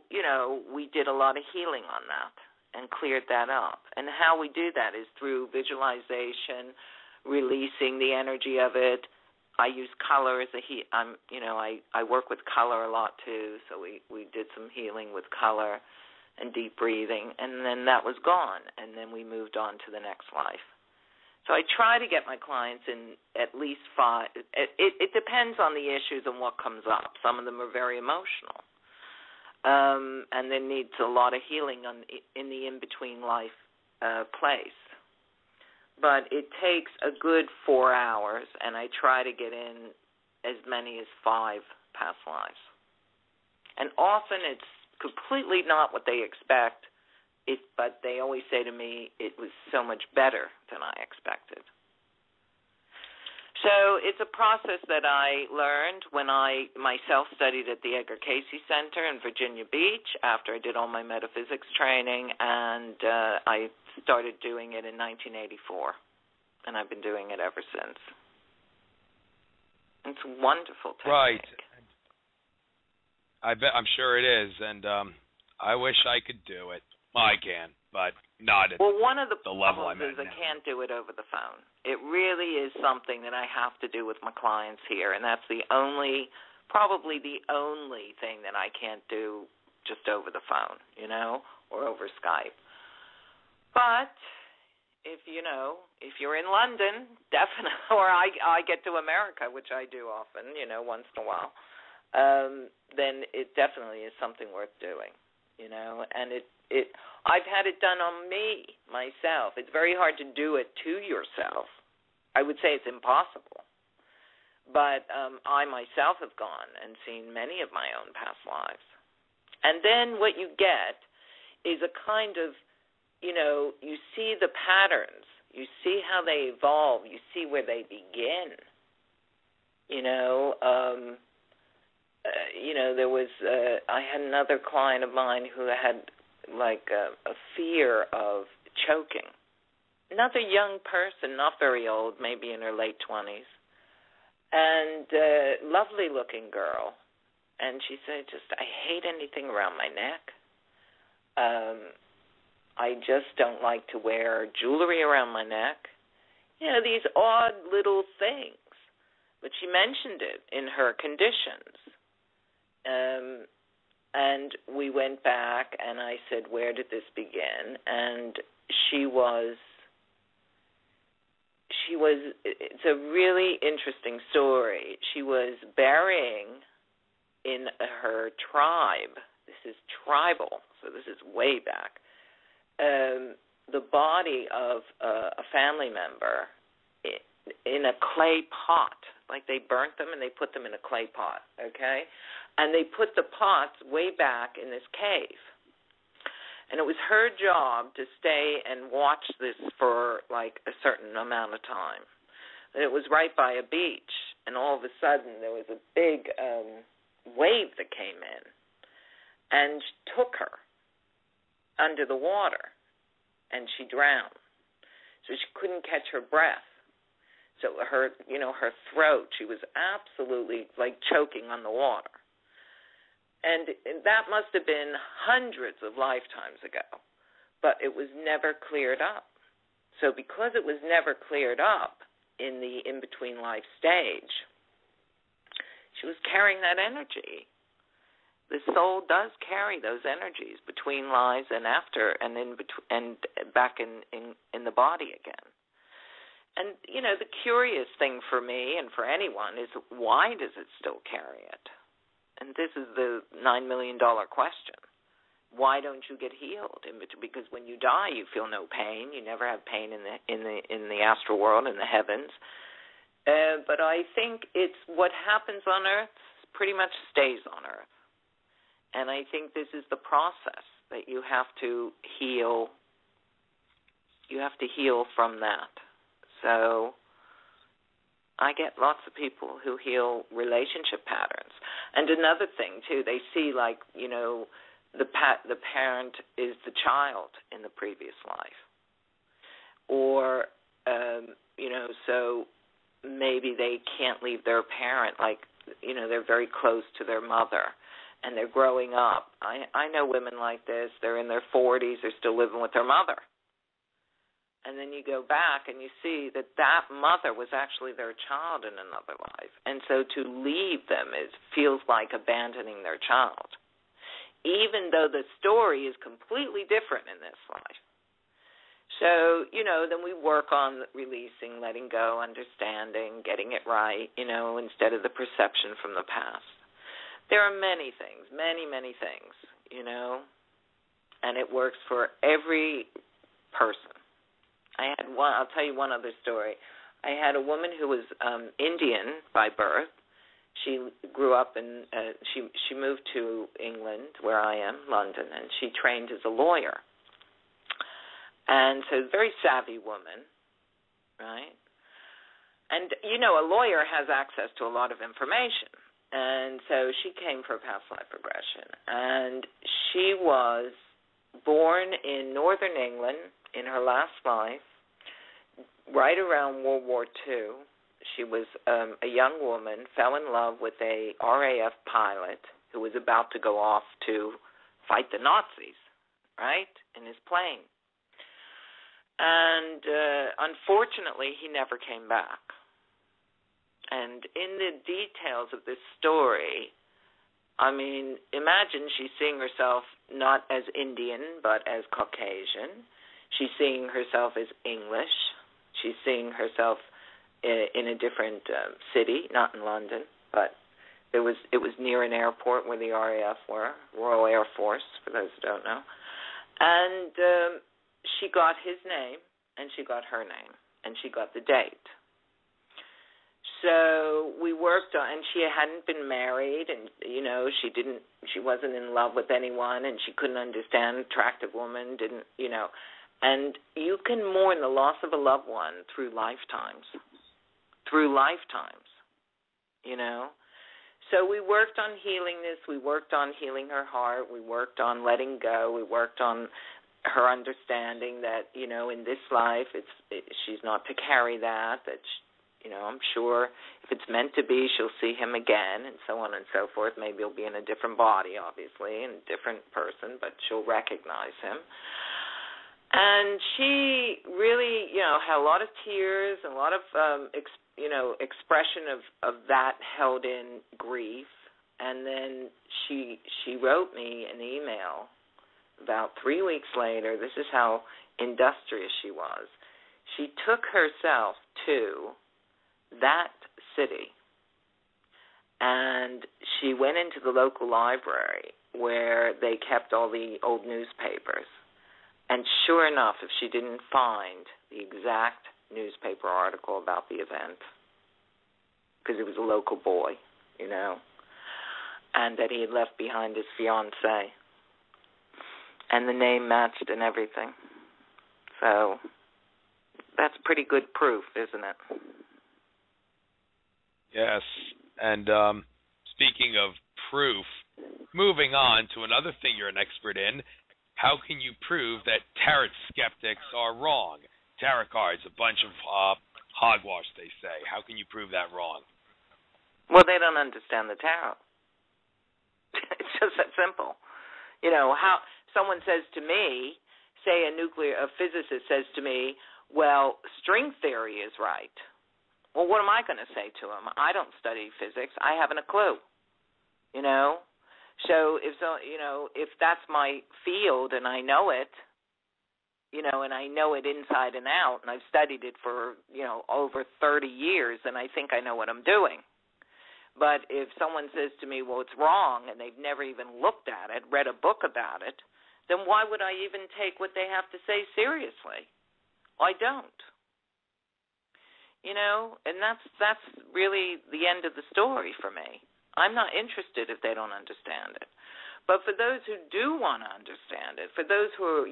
we did a lot of healing on that and cleared that up. And how we do that is through visualization, releasing the energy of it. I use color as I work with color a lot too, so we did some healing with color and deep breathing, and then that was gone, and then we moved on to the next life. So I try to get my clients in at least 5. It depends on the issues and what comes up. Some of them are very emotional. And there needs a lot of healing in the in-between life place. But it takes a good 4 hours, and I try to get in as many as 5 past lives. And often it's completely not what they expect, but they always say to me it was so much better than I expected. So it's a process that I learned when I myself studied at the Edgar Cayce Center in Virginia Beach after I did all my metaphysics training, and I started doing it in 1984, and I've been doing it ever since. It's a wonderful technique. Right. I'm sure it is, and I wish I could do it. Well, I can, but not at one of the level I'm problems at is I now. can't do it over the phone. It really is something that I have to do with my clients here, and that's probably the only thing that I can't do just over the phone, or over Skype. But if you're in London, definitely, or I get to America, which I do often, once in a while, then it definitely is something worth doing, and I've had it done on me, myself. It's very hard to do it to yourself. I would say it's impossible. But I myself have gone and seen many of my own past lives. And then what you get is a kind of, you see the patterns. You see how they evolve. You see where they begin. There was, I had another client of mine who had a fear of choking. Another young person, not very old, maybe in her late 20s, and lovely-looking girl. And she said, I hate anything around my neck. I just don't like to wear jewelry around my neck. These odd little things. But she mentioned it in her conditions. And we went back, and I said, where did this begin? And it's a really interesting story. She was burying in her tribe, this is tribal, so this is way back, the body of a family member in a clay pot. Like they burnt them and they put them in a clay pot, okay? And they put the pots way back in this cave. And it was her job to stay and watch this for like a certain amount of time. And it was right by a beach, and all of a sudden there was a big wave that came in and took her under the water, and she drowned. So she couldn't catch her breath. So her throat, she was absolutely like choking on the water. And that must have been hundreds of lifetimes ago, but it was never cleared up. So because it was never cleared up in the in-between life stage, she was carrying that energy. The soul does carry those energies between lives and after, and in between, and back in the body again. And the curious thing for me and for anyone is, why does it still carry it? And this is the $9 million question. Why don't you get healed? Because when you die, you feel no pain. You never have pain in the astral world, in the heavens. But I think it's what happens on Earth pretty much stays on Earth. And I think this is the process that you have to heal. You have to heal from that. So I get lots of people who heal relationship patterns. And another thing, too, they see, like, the parent is the child in the previous life. Or, so maybe they can't leave their parent, like, they're very close to their mother, and they're growing up. I know women like this. They're in their 40s. They're still living with their mother. And then you go back and you see that mother was actually their child in another life. And so to leave them feels like abandoning their child, even though the story is completely different in this life. So, then we work on releasing, letting go, understanding, getting it right, instead of the perception from the past. There are many things, many, many things, and it works for every person. I'll tell you one other story. I had a woman who was Indian by birth. She grew up she moved to England, where I am, London, and she trained as a lawyer. And so very savvy woman, right? And, a lawyer has access to a lot of information. And so she came for past life regression. And she was born in northern England in her last life, right around World War II. She was a young woman, fell in love with a RAF pilot who was about to go off to fight the Nazis, right, in his plane. And unfortunately, he never came back. And in the details of this story, I mean, imagine she's seeing herself not as Indian, but as Caucasian. She's seeing herself as English. She's seeing herself in a different city, not in London, but it was near an airport where the RAF were, Royal Air Force, for those who don't know. And she got his name, and she got her name, and she got the date. So we worked on, and she hadn't been married, and she wasn't in love with anyone, and she couldn't understand attractive woman, and you can mourn the loss of a loved one through lifetimes. So we worked on healing this. We worked on healing her heart. We worked on letting go. We worked on her understanding that, in this life, she's not to carry that I'm sure if it's meant to be, she'll see him again, and so on and so forth. Maybe he'll be in a different body, obviously, and a different person, but she'll recognize him. And she really, had a lot of tears, a lot of, expression of that held in grief. And then she wrote me an email about 3 weeks later. This is how industrious she was. She took herself to that city, and she went into the local library where they kept all the old newspapers. And sure enough, if she didn't find the exact newspaper article about the event, because it was a local boy, and that he had left behind his fiancée, and the name matched and everything. So that's pretty good proof, isn't it? Yes, and speaking of proof, moving on to another thing you're an expert in, how can you prove that tarot skeptics are wrong? Tarot cards, a bunch of hogwash, they say. How can you prove that wrong? Well, they don't understand the tarot. It's just that simple. How someone says to me, say a physicist says to me, well, string theory is right. Well, what am I going to say to him? I don't study physics. I haven't a clue. So if that's my field and I know it, and I know it inside and out, and I've studied it for, over 30 years, and I think I know what I'm doing. But if someone says to me, well, it's wrong, and they've never even looked at it, read a book about it, then why would I even take what they have to say seriously? Well, I don't. And that's really the end of the story for me. I'm not interested if they don't understand it. But for those who do want to understand it, for those who are,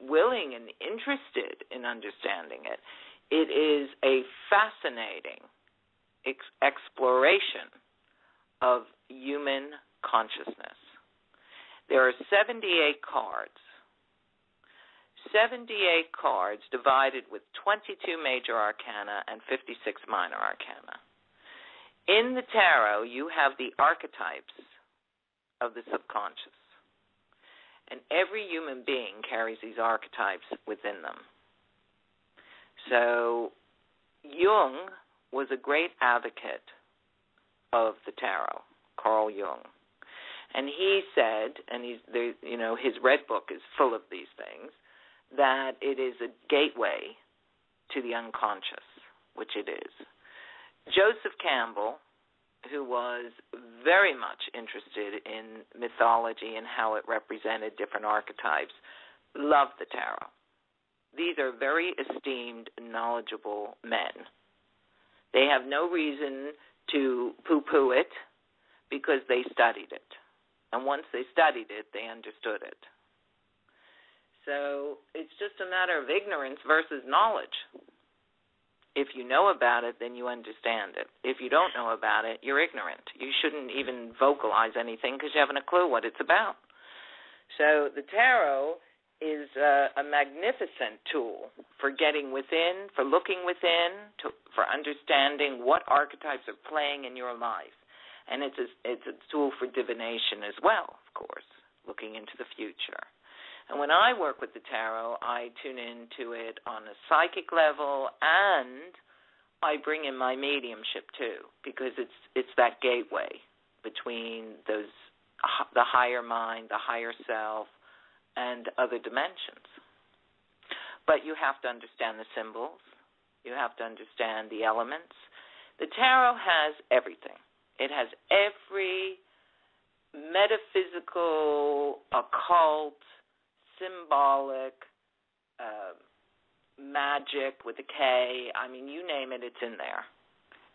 willing and interested in understanding it, it is a fascinating exploration of human consciousness. There are 78 cards. 78 cards divided with 22 major arcana and 56 minor arcana. In the tarot, you have the archetypes of the subconscious. And every human being carries these archetypes within them. So Jung was a great advocate of the tarot, Carl Jung. And he said, and his red book is full of these things, that it is a gateway to the unconscious, which it is. Joseph Campbell, who was very much interested in mythology and how it represented different archetypes, loved the tarot. These are very esteemed, knowledgeable men. They have no reason to poo-poo it because they studied it. And once they studied it, they understood it. So it's just a matter of ignorance versus knowledge. If you know about it, then you understand it. If you don't know about it, you're ignorant. You shouldn't even vocalize anything because you haven't a clue what it's about. So the tarot is a magnificent tool for getting within, for looking within, for understanding what archetypes are playing in your life. And it's a tool for divination as well, of course, looking into the future. And when I work with the tarot, I tune into it on a psychic level, and I bring in my mediumship too, because it's that gateway between the higher mind, the higher self, and other dimensions. But you have to understand the symbols. You have to understand the elements. The tarot has everything. It has every metaphysical, occult, symbolic, magic with a K. I mean, you name it, it's in there.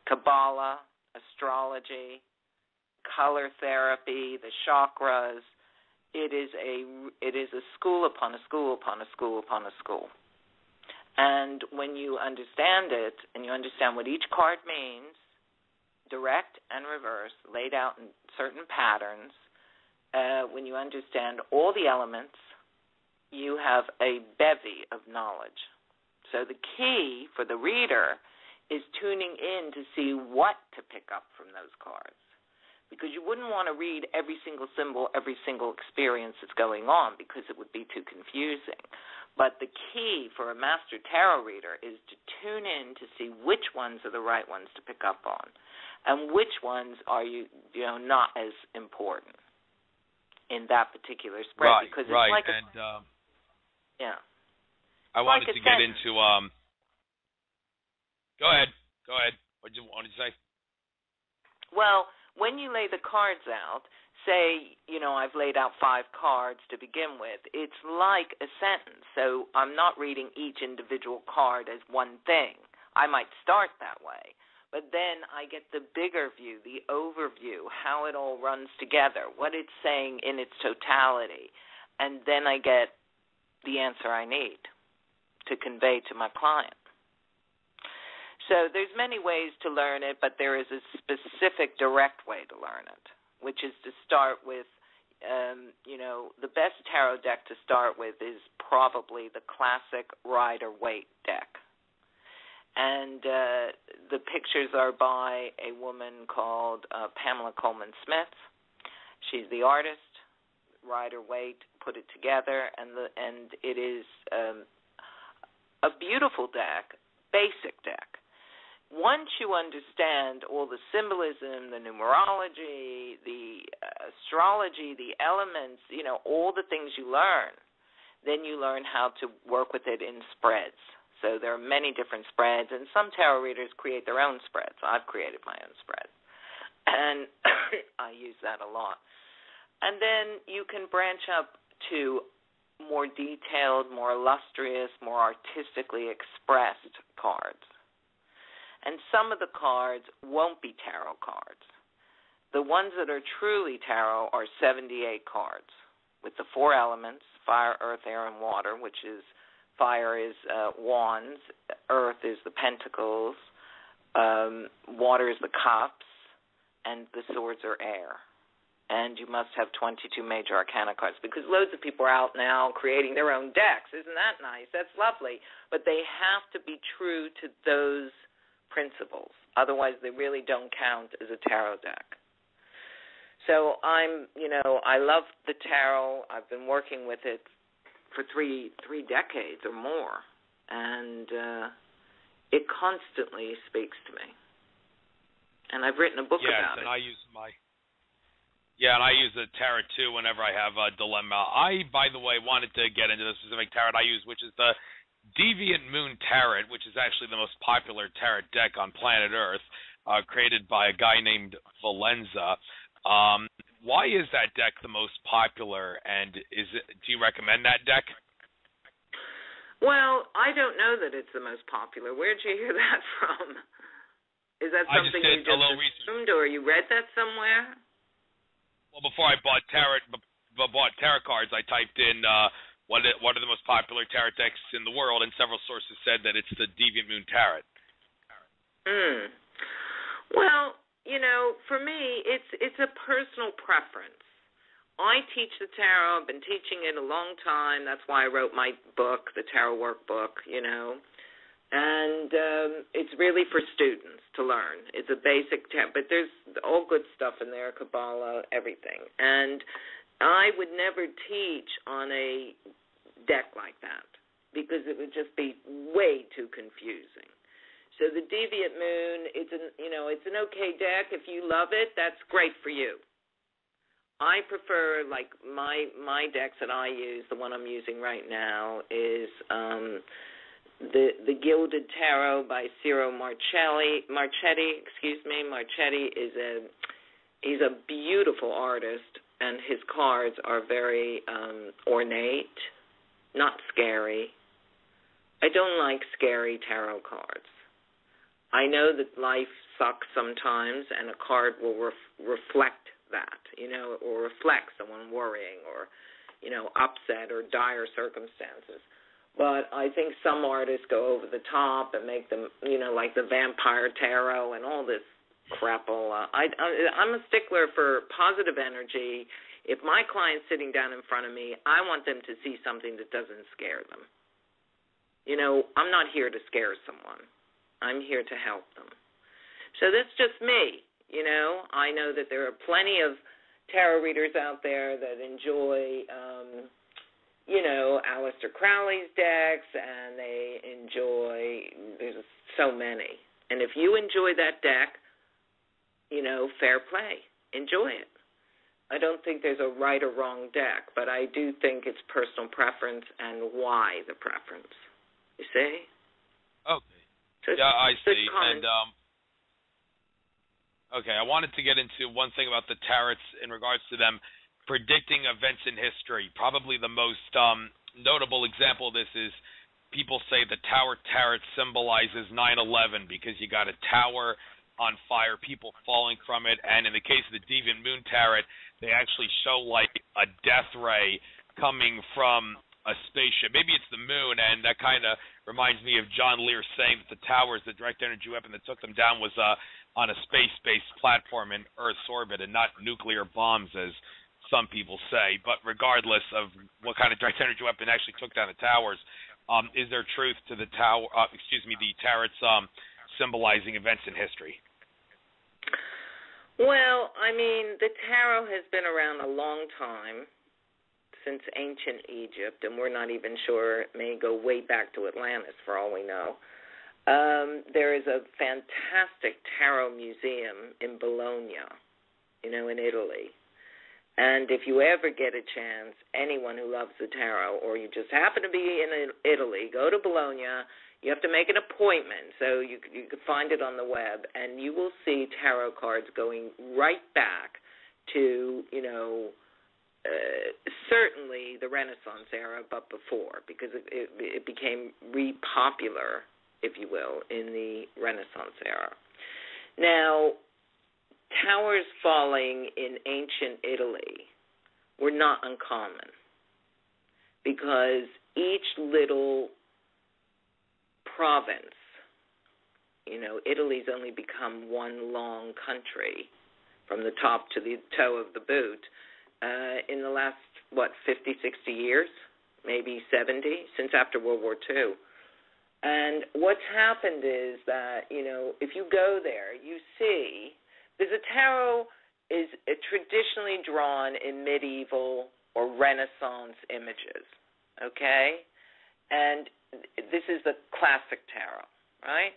Kabbalah, astrology, color therapy, the chakras. It is a school upon a school upon a school upon a school. And when you understand it, and you understand what each card means, direct and reverse, laid out in certain patterns, when you understand all the elements, you have a bevy of knowledge. So the key for the reader is tuning in to see what to pick up from those cards. Because you wouldn't want to read every single symbol, every single experience that's going on, because it would be too confusing. But the key for a master tarot reader is to tune in to see which ones are the right ones to pick up on, and which ones are not as important in that particular spread. Right, because it's right. like and yeah. I wanted to get into Go ahead. What did you want to say? Well, when you lay the cards out, say, I've laid out 5 cards to begin with, it's like a sentence. So I'm not reading each individual card as one thing. I might start that way. But then I get the bigger view, the overview, how it all runs together, what it's saying in its totality. And then I get the answer I need to convey to my client. So there's many ways to learn it, but there is a specific direct way to learn it, which is to start with, the best tarot deck to start with is probably the classic Rider-Waite deck. And the pictures are by a woman called Pamela Coleman Smith. She's the artist. Rider-Waite put it together, and it is a beautiful deck, basic deck. Once you understand all the symbolism, the numerology, the astrology, the elements, all the things you learn, then you learn how to work with it in spreads. So there are many different spreads, and some tarot readers create their own spreads. I've created my own spread, and I use that a lot. And then you can branch up to more detailed, more illustrious, more artistically expressed cards. And some of the cards won't be tarot cards. The ones that are truly tarot are 78 cards with the 4 elements, fire, earth, air, and water, which is fire is wands, earth is the pentacles, water is the cups, and the swords are air. And you must have 22 major arcana cards, because loads of people are out now creating their own decks. Isn't that nice? That's lovely. But they have to be true to those principles. Otherwise, they really don't count as a tarot deck. So I love the tarot. I've been working with it for three decades or more, and it constantly speaks to me. And I've written a book about it. And I use the tarot too whenever I have a dilemma. I, by the way, wanted to get into the specific tarot I use, which is the Deviant Moon Tarot, which is actually the most popular tarot deck on planet Earth, created by a guy named Valenza. Why is that deck the most popular, and do you recommend that deck? Well, I don't know that it's the most popular. Where'd you hear that from? Is that something you just assumed, or you read that somewhere? Well, before I bought tarot cards, I typed in one of the most popular tarot decks in the world, and several sources said that it's the Deviant Moon Tarot. Well, for me, it's a personal preference. I teach the tarot. I've been teaching it a long time. That's why I wrote my book, the Tarot Workbook, And it's really for students to learn. It's a basic but there's all good stuff in there, Kabbalah, everything. And I would never teach on a deck like that because it would just be way too confusing. So the Deviant Moon, it's an okay deck. If you love it, that's great for you. I prefer, like, my decks that I use, the one I'm using right now is the Gilded Tarot by Ciro Marchetti. Marchetti he's a beautiful artist, and his cards are very ornate, not scary. I don't like scary tarot cards. I know that life sucks sometimes, and a card will reflect that, or reflect someone worrying or, upset or dire circumstances. But I think some artists go over the top and make them, like the Vampire Tarot and all this crapola. I'm a stickler for positive energy. If my client's sitting down in front of me, I want them to see something that doesn't scare them. I'm not here to scare someone. I'm here to help them. So that's just me. I know that there are plenty of tarot readers out there that enjoy Aleister Crowley's decks, and there's so many. And if you enjoy that deck, fair play. Enjoy it. I don't think there's a right or wrong deck, but I do think it's personal preference and why the preference. You see? Okay. So I see. And, okay, I wanted to get into one thing about the tarots in regards to them predicting events in history. Probably the most notable example of this is people say the Tower Tarot symbolizes 9/11 because you got a tower on fire, people falling from it, and in the case of the Deviant Moon Tarot, they actually show like a death ray coming from a spaceship. Maybe it's the moon, and that kind of reminds me of John Lear saying that the towers, the direct energy weapon that took them down, was on a space-based platform in Earth's orbit and not nuclear bombs, as some people say. But regardless of what kind of direct energy weapon actually took down the towers, is there truth to the the tarots symbolizing events in history? Well, I mean, the tarot has been around a long time, since ancient Egypt, and we're not even sure. It may go way back to Atlantis for all we know. There is a fantastic tarot museum in Bologna, in Italy. And if you ever get a chance, anyone who loves the tarot, or you just happen to be in Italy, go to Bologna. You have to make an appointment, so you can find it on the web, and you will see tarot cards going right back to, certainly the Renaissance era, but before, because it became re-popular, if you will, in the Renaissance era. Now, towers falling in ancient Italy were not uncommon because each little province, Italy's only become one long country from the top to the toe of the boot in the last, 50, 60 years, maybe 70, since after World War II. And what's happened is that, if you go there, you see, because the tarot is traditionally drawn in medieval or Renaissance images, okay? And this is the classic tarot, right?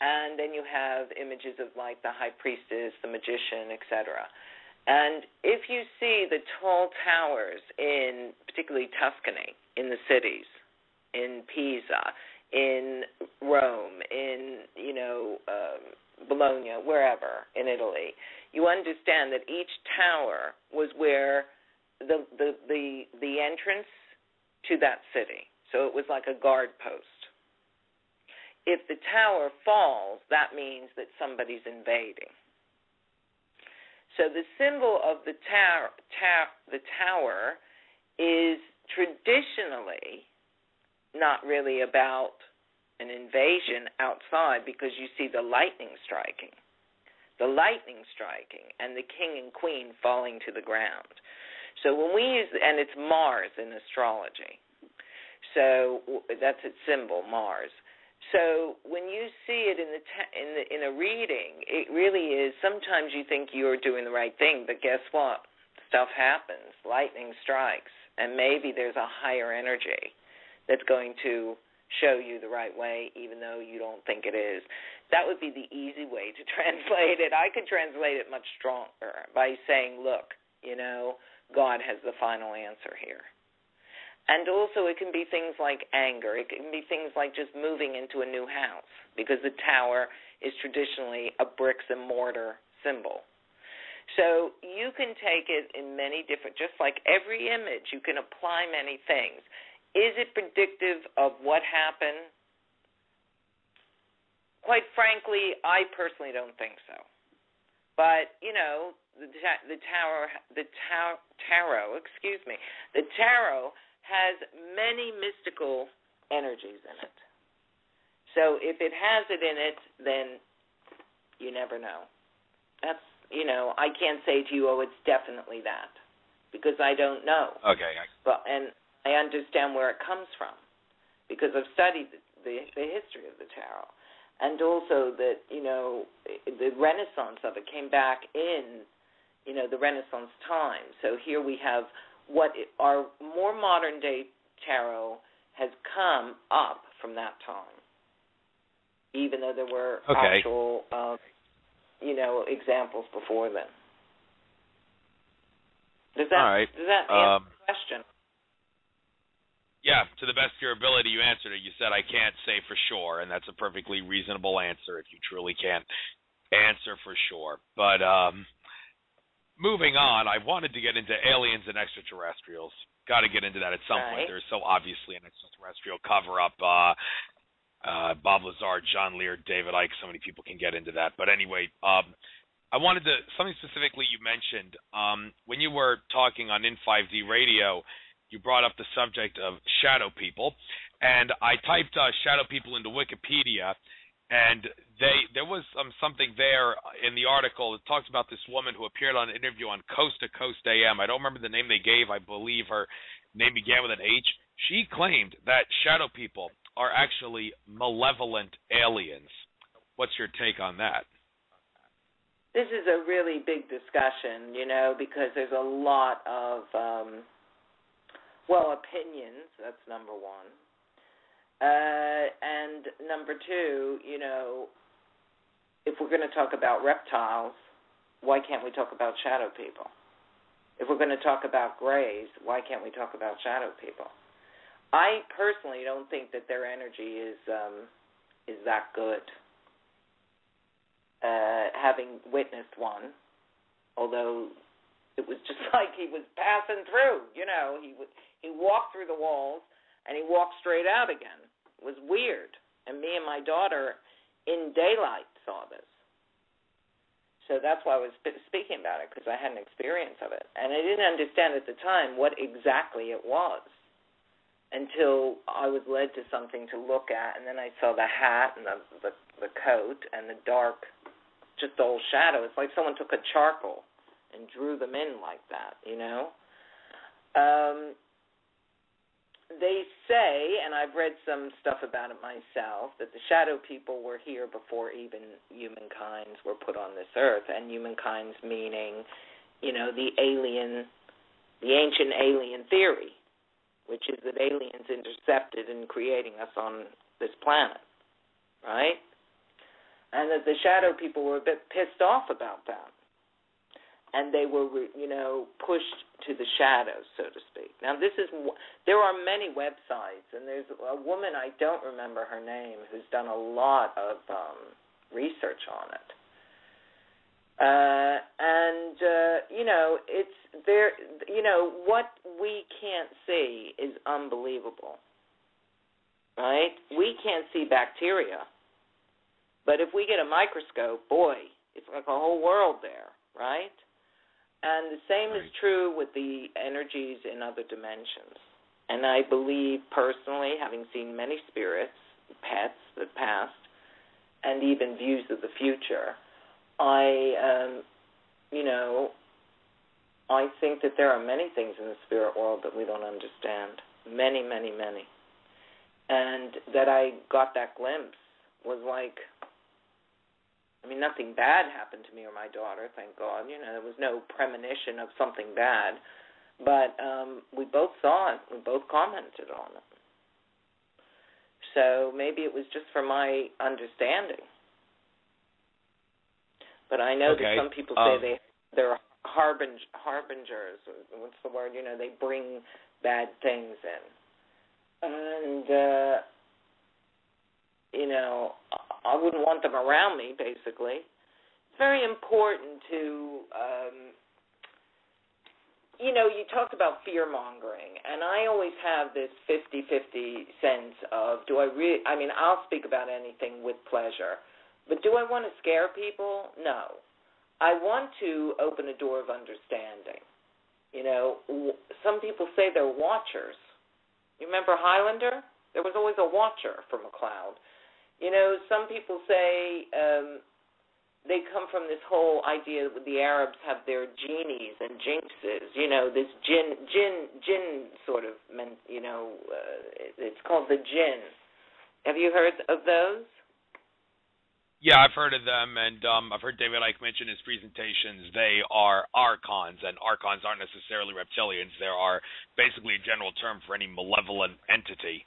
And then you have images of, like, the high priestess, the magician, etc. And if you see the tall towers in particularly Tuscany, in the cities, in Pisa, in Rome, in, Bologna, wherever in Italy, you understand that each tower was where the entrance to that city. So it was like a guard post. If the tower falls, that means that somebody's invading. So the symbol of the tower is traditionally traditionally not really about an invasion outside, because you see the lightning striking, and the king and queen falling to the ground. So when we use, and it's Mars in astrology, so that's its symbol, Mars. So when you see it in a reading, it really is, sometimes you think you're doing the right thing, but guess what? Stuff happens, lightning strikes, and maybe there's a higher energy that's going to show you the right way, even though you don't think it is. That would be the easy way to translate it. I could translate it much stronger by saying, look, God has the final answer here. And also it can be things like anger. It can be things like just moving into a new house, because the tower is traditionally a bricks and mortar symbol. So you can take it in many different, just like every image, you can apply many things. Is it predictive of what happened? Quite frankly, I personally don't think so. But, the tarot has many mystical energies in it. So if it has it in it, then you never know. That's, I can't say to you, it's definitely that, because I don't know. Okay. And I understand where it comes from, because I've studied the history of the tarot. And also that, the Renaissance of it came back in, the Renaissance time. So here we have what our more modern-day tarot has come up from that time, even though there were actual, examples before then. Does that answer the question? Yeah, to the best of your ability, you answered it. You said, I can't say for sure, and that's a perfectly reasonable answer if you truly can't answer for sure. But moving on, I wanted to get into aliens and extraterrestrials. Got to get into that at some point. There's so obviously an extraterrestrial cover-up. Bob Lazar, John Lear, David Icke, so many people can get into that. But anyway, I wanted to, something specifically you mentioned, when you were talking on In5D Radio, you brought up the subject of shadow people, and I typed shadow people into Wikipedia, and there was something there in the article that talks about this woman who appeared on an interview on Coast to Coast AM. I don't remember the name they gave. I believe her name began with an H. She claimed that shadow people are actually malevolent aliens. What's your take on that? This is a really big discussion, because there's a lot of opinions, that's number one. And number two, if we're going to talk about reptiles, why can't we talk about shadow people? If we're going to talk about grays, why can't we talk about shadow people? I personally don't think that their energy is that good. Having witnessed one, although it was just like he was passing through, he walked through the walls and he walked straight out again. It was weird. And me and my daughter in daylight saw this. So that's why I was speaking about it, because I had an experience of it. And I didn't understand at the time what exactly it was until I was led to something to look at. And then I saw the hat and the coat and the dark, just the whole shadow. It's like someone took a charcoal and drew them in like that, They say, and I've read some stuff about it myself, that the shadow people were here before even humankind were put on this earth, and humankind meaning, the ancient alien theory, which is that aliens intercepted in creating us on this planet, right? And that the shadow people were a bit pissed off about that. And they were, pushed to the shadows, so to speak. Now, there are many websites, and there's a woman, I don't remember her name, who's done a lot of research on it. It's there. What we can't see is unbelievable, right? We can't see bacteria, but if we get a microscope, boy, it's like a whole world there, right? And the same is true with the energies in other dimensions. And I believe personally, having seen many spirits, pets that passed, and even views of the future, I think that there are many things in the spirit world that we don't understand. Many, many, many. And that I got that glimpse was like, nothing bad happened to me or my daughter, thank God. There was no premonition of something bad. But we both saw it. We both commented on it. So maybe it was just for my understanding. But I know that some people say they're harbingers. What's the word? They bring bad things in. And, I wouldn't want them around me, basically. It's very important to, you talked about fear-mongering, and I always have this 50-50 sense of, I'll speak about anything with pleasure, but do I want to scare people? No. I want to open a door of understanding. Some people say they're watchers. You remember Highlander? There was always a watcher from a cloud. Some people say they come from this whole idea that the Arabs have their genies and jinxes, this jinn sort of, it's called the jinn. Have you heard of those? Yeah, I've heard of them, and I've heard David Icke mention in his presentations they are archons, and archons aren't necessarily reptilians. They are basically a general term for any malevolent entity.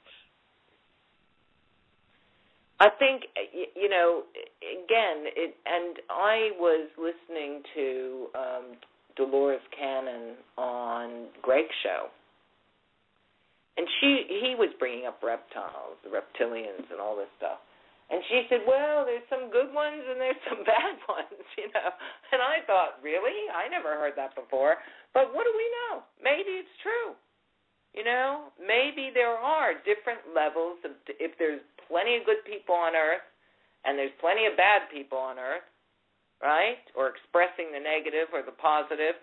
I think, and I was listening to Dolores Cannon on Greg's show, and he was bringing up reptiles, the reptilians, and all this stuff. And she said, well, there's some good ones and there's some bad ones, And I thought, really? I never heard that before. But what do we know? Maybe it's true. Maybe there are different levels of, if there's plenty of good people on Earth and there's plenty of bad people on Earth, right, or expressing the negative or the positive,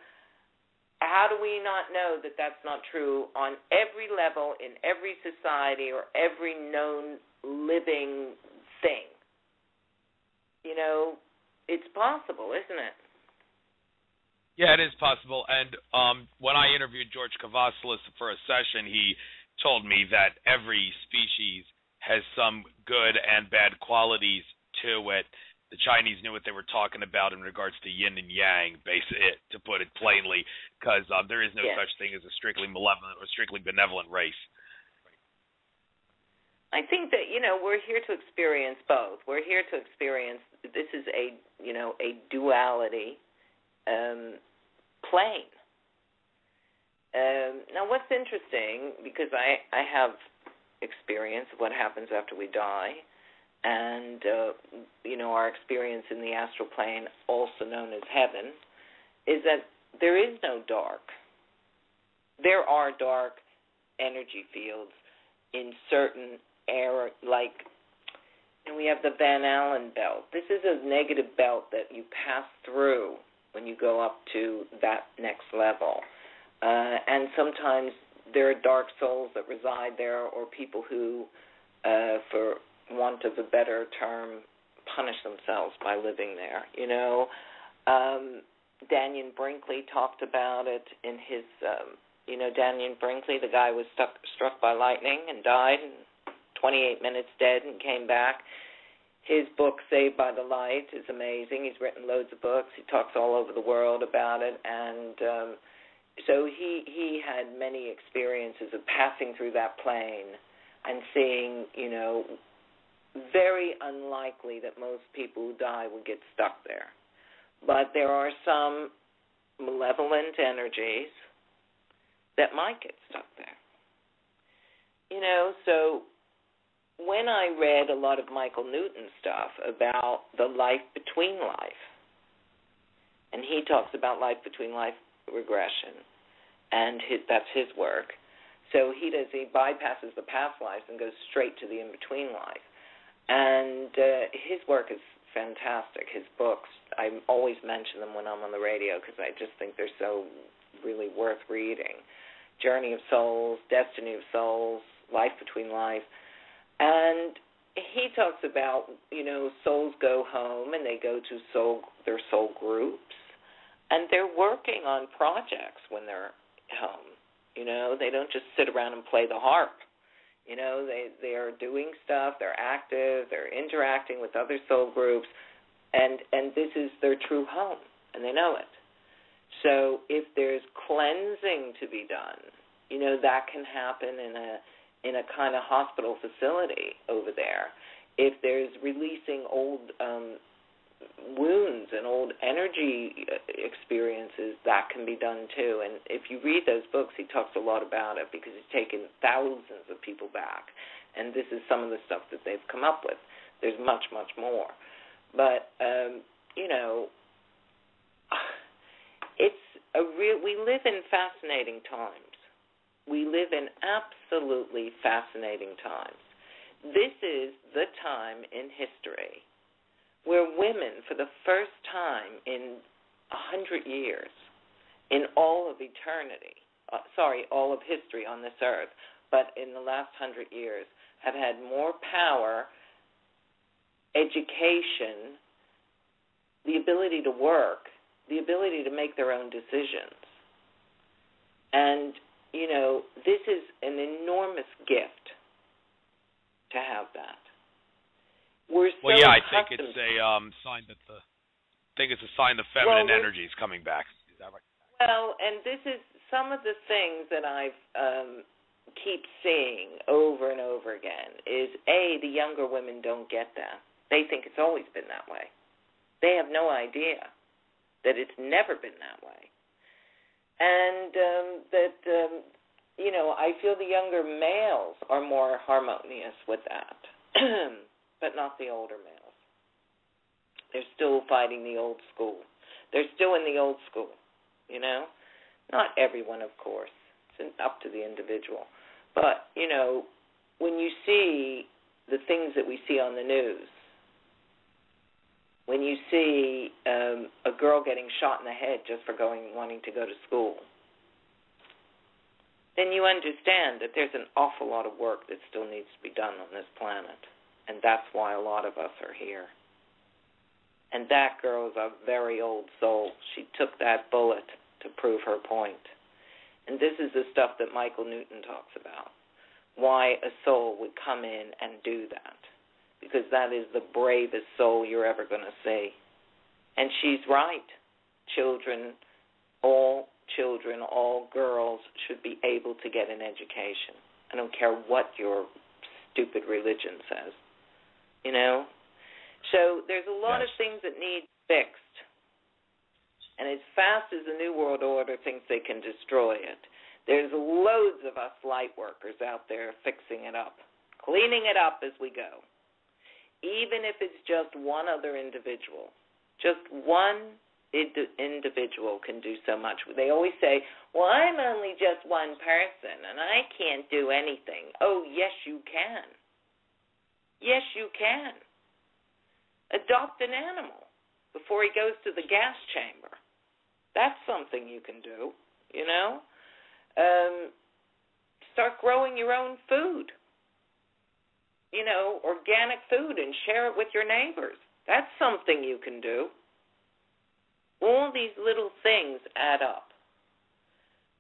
how do we not know that that's not true on every level in every society or every known living thing? It's possible, isn't it? Yeah, it is possible. And when I interviewed George Kavasilis for a session, he told me that every species has some good and bad qualities to it. The Chinese knew what they were talking about in regards to yin and yang, to put it plainly, because there is no such thing as a strictly malevolent or strictly benevolent race. I think that, we're here to experience both. We're here to experience, this is a duality plane. Now, what's interesting, because I have experience of what happens after we die, and, our experience in the astral plane, also known as heaven, is that there is no dark. There are dark energy fields in certain and we have the Van Allen belt. This is a negative belt that you pass through when you go up to that next level. And sometimes there are dark souls that reside there, or people who, for want of a better term, punish themselves by living there. Daniel Brinkley talked about it in his, Daniel Brinkley, the guy was struck by lightning and died, and 28 minutes dead and came back. His book, Saved by the Light, is amazing. He's written loads of books. He talks all over the world about it. And so he had many experiences of passing through that plane and seeing, very unlikely that most people who die would get stuck there. But there are some malevolent energies that might get stuck there. So when I read a lot of Michael Newton's stuff about the life between life, and he talks about life between life regression, and that's his work. So he bypasses the past lives and goes straight to the in-between life. And his work is fantastic. His books, I always mention them when I'm on the radio because I just think they're so really worth reading. Journey of Souls, Destiny of Souls, Life Between Life. And he talks about, souls go home and they go to their soul groups, and they're working on projects when they're home. They don't just sit around and play the harp. They are doing stuff, they're active, they're interacting with other soul groups, and this is their true home, and they know it. So if there's cleansing to be done, that can happen in a kind of hospital facility over there. If there's releasing old wounds and old energy experiences, that can be done too. And if you read those books, he talks a lot about it because he's taken thousands of people back. And this is some of the stuff that they've come up with. There's much, much more. But, we live in fascinating times. We live in absolutely fascinating times. This is the time in history where women, for the first time in 100 years, in all of eternity, all of history on this earth, but in the last 100 years, have had more power, education, the ability to work, the ability to make their own decisions. And, this is an enormous gift to have that. We're so I think it's a sign that it's a sign the feminine energy is coming back. Is that right? Well, and this is some of the things that I've keep seeing over and over again is, the younger women don't get that. They think it's always been that way. They have no idea that it's never been that way. And I feel the younger males are more harmonious with that, but not the older males. They're still fighting the old school. They're still in the old school, Not everyone, of course. It's up to the individual. But, when you see the things that we see on the news, when you see a girl getting shot in the head just for wanting to go to school, then you understand that there's an awful lot of work that still needs to be done on this planet. And that's why a lot of us are here. And that girl is a very old soul. She took that bullet to prove her point. And this is the stuff that Michael Newton talks about, why a soul would come in and do that, because that is the bravest soul you're ever going to see. And she's right. All girls should be able to get an education. I don't care what your stupid religion says, So there's a lot of things that need fixed. And as fast as the New World Order thinks they can destroy it, there's loads of us light workers out there fixing it up, cleaning it up as we go. Even if it's just one other individual, just one individual can do so much. They always say, well, I'm only just one person and I can't do anything. Oh, yes, you can. Yes, you can. Adopt an animal before he goes to the gas chamber. That's something you can do, Start growing your own food, organic food, and share it with your neighbors. That's something you can do. All these little things add up.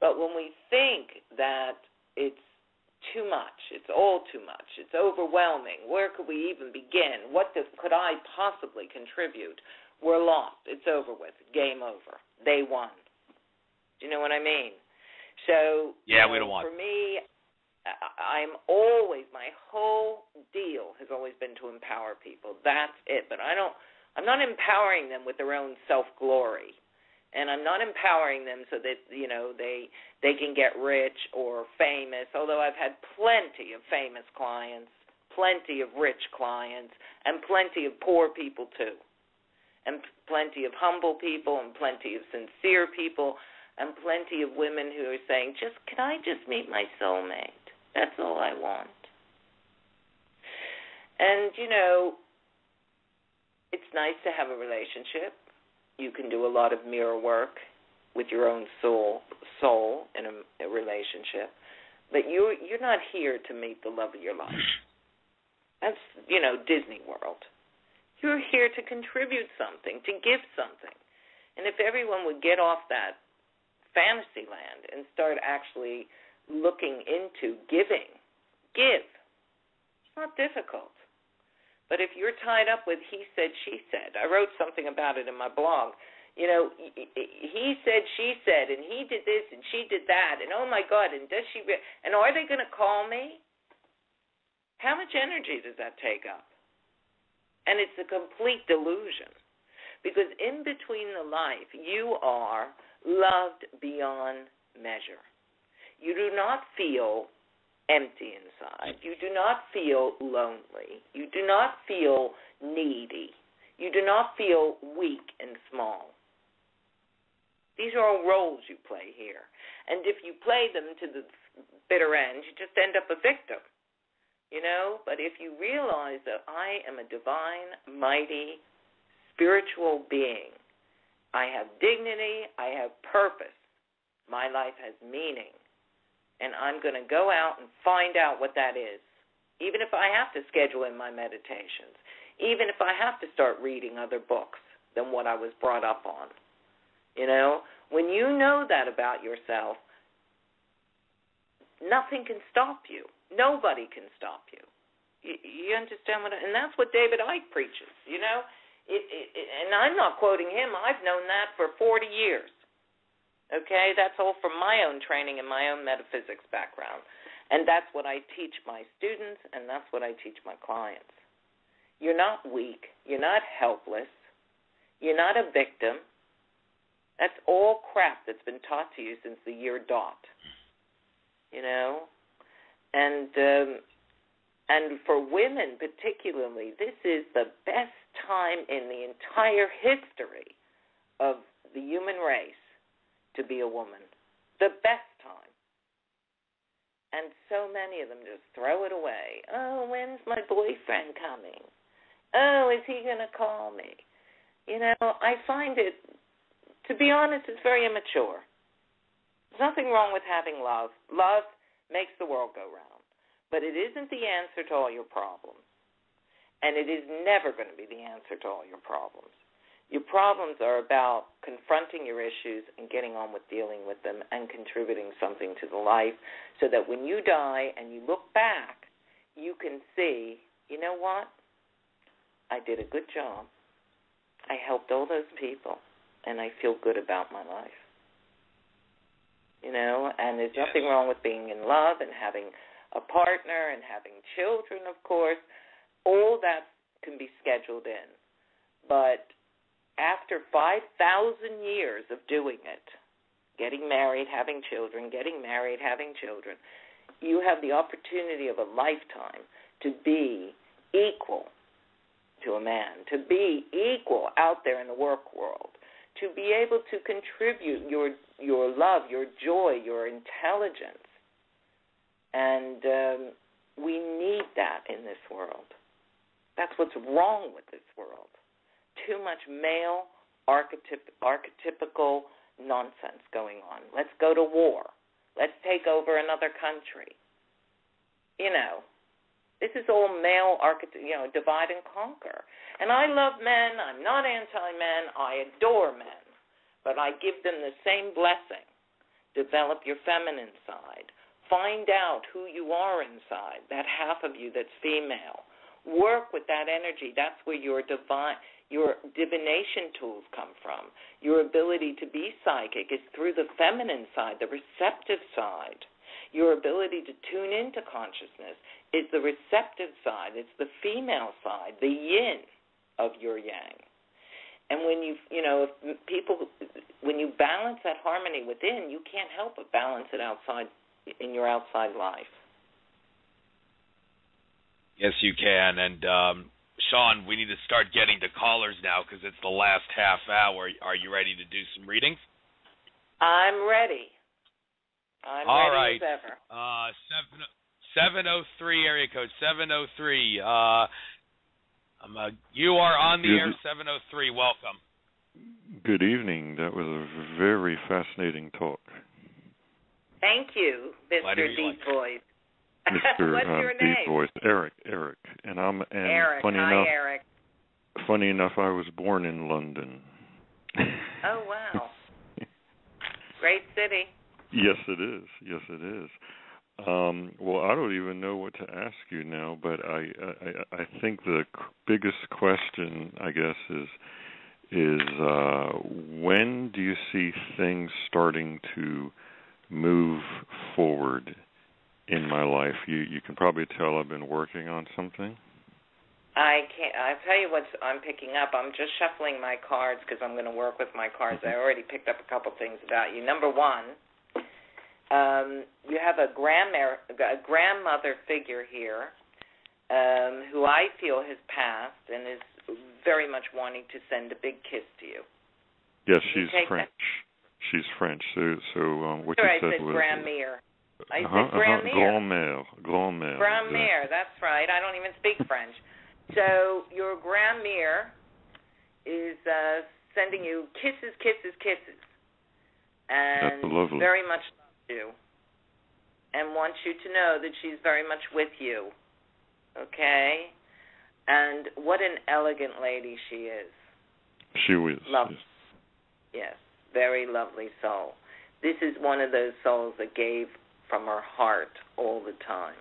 But when we think that it's too much, it's all too much, it's overwhelming, where could we even begin? What could I possibly contribute? We're lost. It's over with. Game over. They won. Do you know what I mean? So, we don't want. For me, my whole deal has always been to empower people. That's it. But I'm not empowering them with their own self-glory. And I'm not empowering them so that, they can get rich or famous, although I've had plenty of famous clients, plenty of rich clients, and plenty of poor people too, and plenty of humble people and plenty of sincere people and plenty of women who are saying, can I just meet my soulmate? That's all I want. And, it's nice to have a relationship. You can do a lot of mirror work. with your own soul in a relationship, but you're not here to meet the love of your life. That's, Disney World. You're here to contribute something, to give something. And if everyone would get off that fantasy land and start actually looking into giving, give. It's not difficult. But if you're tied up with he said, she said, I wrote something about it in my blog. He said, she said, and he did this and she did that, and oh my God, and does she, and are they going to call me? How much energy does that take up? And it's a complete delusion, because in between the life, you are loved beyond measure. You do not feel empty inside. You do not feel lonely. You do not feel needy. You do not feel weak and small. These are all roles you play here. And if you play them to the bitter end, you just end up a victim. But if you realize that I am a divine, mighty, spiritual being, I have dignity, I have purpose, my life has meaning, and I'm going to go out and find out what that is, even if I have to schedule in my meditations, even if I have to start reading other books than what I was brought up on. When you know that about yourself, nothing can stop you. Nobody can stop you. You understand and that's what David Icke preaches, and I'm not quoting him. I've known that for 40 years. Okay, that's all from my own training and my own metaphysics background. And that's what I teach my students, and that's what I teach my clients. You're not weak. You're not helpless. You're not a victim. That's all crap that's been taught to you since the year dot. And for women particularly, this is the best time in the entire history of the human race to be a woman. The best time. And so many of them just throw it away. Oh, when's my boyfriend coming? Oh, is he going to call me? I find it, to be honest, it's very immature. There's nothing wrong with having love. Love makes the world go round. But it isn't the answer to all your problems. And it is never going to be the answer to all your problems. Your problems are about confronting your issues and getting on with dealing with them and contributing something to the life so that when you die and you look back, you can see, you know what? I did a good job. I helped all those people, and I feel good about my life. And there's nothing wrong with being in love and having a partner and having children, of course. All that can be scheduled in. But after 5,000 years of doing it, getting married, having children, getting married, having children, you have the opportunity of a lifetime to be equal to a man, to be equal out there in the work world, to be able to contribute your love, your joy, your intelligence. And we need that in this world. That's what's wrong with this world. Too much male archetypical nonsense going on. Let's go to war. Let's take over another country. This is all male divide and conquer. And I love men. I'm not anti-men. I adore men. But I give them the same blessing. Develop your feminine side. Find out who you are inside, that half of you that's female. Work with that energy. That's where your divination tools come from. Your ability to be psychic is through the feminine side, the receptive side. Your ability to tune into consciousness is the receptive side. It's the female side, the yin of your yang. And when when you balance that harmony within, you can't help but balance it outside in your outside life. Yes, you can. And Shawn, we need to start getting to callers now because it's the last half hour. Are you ready to do some readings? I'm ready. All right. Ready as ever. 703 area code 703. You are on the air. 703. Welcome. Good evening. That was a very fascinating talk. Thank you, Mr. Deep Voice. Mr. What's your name? Deep Voice, Eric. And Eric. Hi, Eric. Funny enough, I was born in London. Oh, wow. Great city. Yes, it is. Yes, it is. Well, I don't even know what to ask you now, but I think the biggest question, I guess, is when do you see things starting to move forward in my life? You can probably tell I've been working on something. I'll tell you what I'm picking up. I'm just shuffling my cards because I'm going to work with my cards. I already picked up a couple things about you. Number one, you have a grandmother figure here who I feel has passed and is very much wanting to send a big kiss to you. Yes, she's French. She's French. So what you said was... Grand-mère. I said Grand-mère. Grand-mère. Grand-mère, that's right. I don't even speak French. So your Grand-mère is sending you kisses, and very much loves you, and wants you to know that she's very much with you. Okay? And what an elegant lady she is. She is. Lovely. Yes, very lovely soul. This is one of those souls that gave from her heart all the time.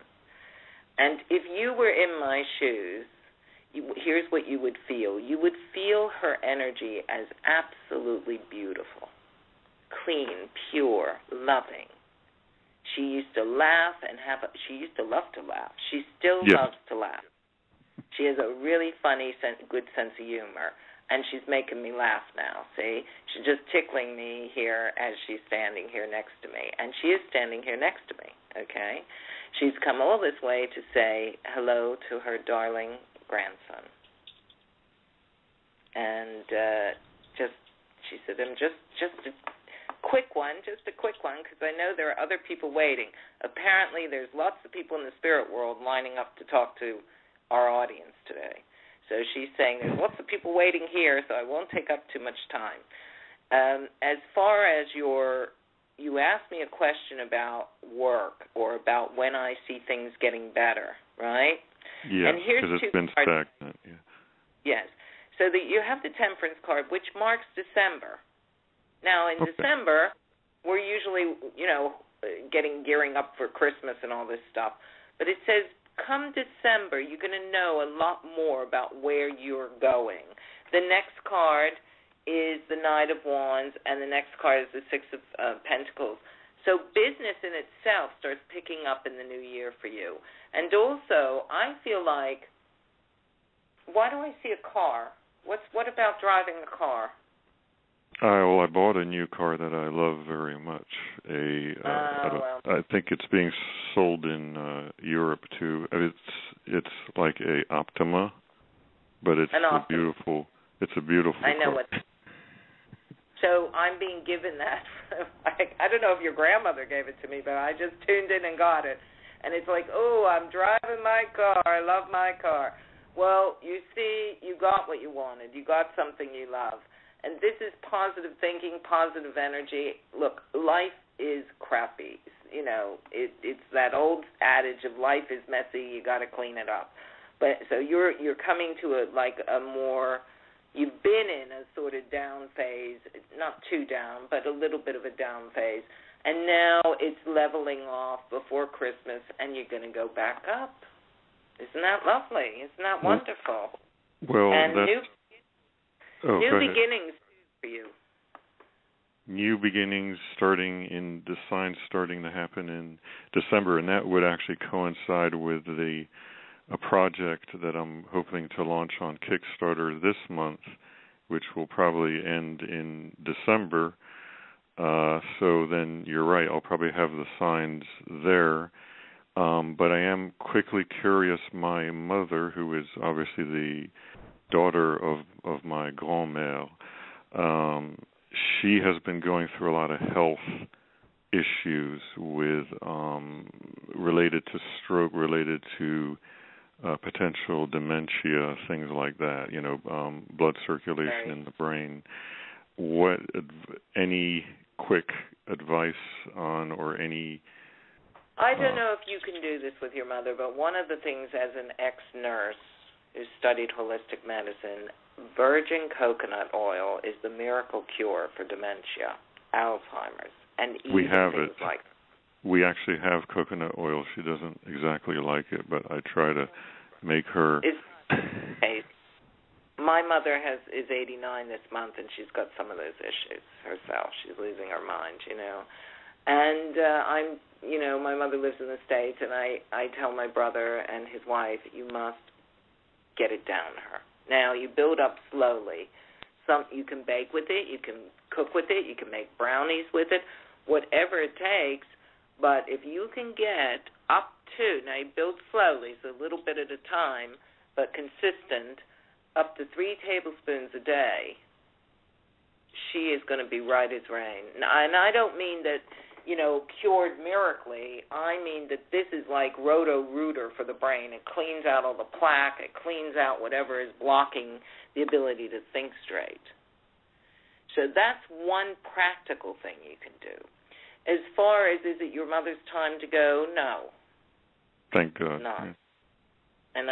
And if you were in my shoes, here's what you would feel. You would feel her energy as absolutely beautiful, clean, pure, loving. She used to laugh she used to love to laugh. She still loves to laugh. She has a really funny, good sense of humor, and she's making me laugh now, see? She's just tickling me here as she's standing here next to me, and she is standing here next to me, okay? She's come all this way to say hello to her darling grandson. And she said, just a quick one, because I know there are other people waiting. Apparently there's lots of people in the spirit world lining up to talk to our audience today. So she's saying there's lots of people waiting here, so I won't take up too much time. As far as you asked me a question about work or about when I see things getting better, right? Yeah, because it's been stagnant. Yeah. Yes. So you have the Temperance card, which marks December. Now, in December, we're usually, gearing up for Christmas and all this stuff. But it says, come December, you're going to know a lot more about where you're going. The next card is the Knight of Wands, and the next card is the Six of Pentacles. So business in itself starts picking up in the new year for you. And also, I feel like, why do I see a car? What about driving a car? I bought a new car that I love very much. I think it's being sold in Europe too. It's like a Optima, but it's a beautiful I know car. So I'm being given that. I don't know if your grandmother gave it to me, but I just tuned in and got it. And it's like, oh, I'm driving my car. I love my car. Well, you see, you got what you wanted. You got something you love. And this is positive thinking, positive energy. Look, life is crappy. It's that old adage of life is messy, you got to clean it up. But so you're coming to a more, you've been in a sort of down phase, not too down, but a little bit of a down phase. And now it's leveling off before Christmas, and you're going to go back up. Isn't that lovely? Isn't that wonderful? Well, and new beginnings for you. New beginnings the signs starting to happen in December, and that would actually coincide with a project that I'm hoping to launch on Kickstarter this month, which will probably end in December. So then you're right, I'll probably have the signs there. But I am quickly curious, my mother, who is obviously the daughter of my grand-mère, she has been going through a lot of health issues with related to stroke, related to potential dementia, things like that, blood circulation in the brain. any quick advice on or any... I don't know if you can do this with your mother, but one of the things as an ex-nurse who studied holistic medicine, virgin coconut oil is the miracle cure for dementia, Alzheimer's, and even we have things it. like... We actually have coconut oil. She doesn't exactly like it, but I try to make her... My mother is 89 this month, and she's got some of those issues herself. She's losing her mind, And my mother lives in the States, and I tell my brother and his wife, you must get it down her. Now, you build up slowly. You can bake with it, you can cook with it, you can make brownies with it, whatever it takes. But if you can get up to, now you build slowly, so a little bit at a time, but consistent, up to 3 tablespoons a day, she is going to be right as rain. And I don't mean that, cured miraculously. I mean that this is like Roto-Rooter for the brain. It cleans out all the plaque. It cleans out whatever is blocking the ability to think straight. So that's one practical thing you can do. As far as, is it your mother's time to go? No. Thank God. No. Yeah. And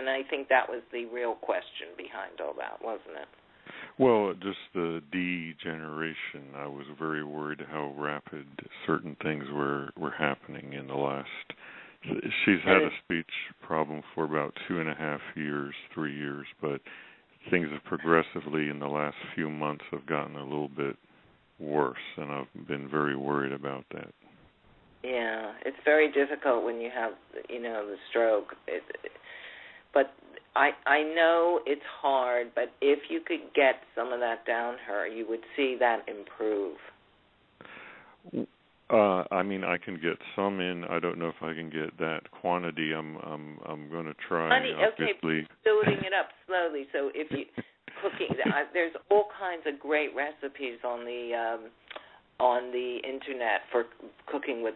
I think that was the real question behind all that, wasn't it? Well, just the degeneration. I was very worried how rapid certain things were happening in the last... She's had a speech problem for about 2.5 years, 3 years, but things have progressively in the last few months have gotten a little bit worse, and I've been very worried about that. Yeah, it's very difficult when you have, the stroke. But I know it's hard, but if you could get some of that down her, you would see that improve. I can get some in. I don't know if I can get that quantity. I'm going to try. Okay, building it up slowly. So if you cooking, there's all kinds of great recipes on the internet for cooking with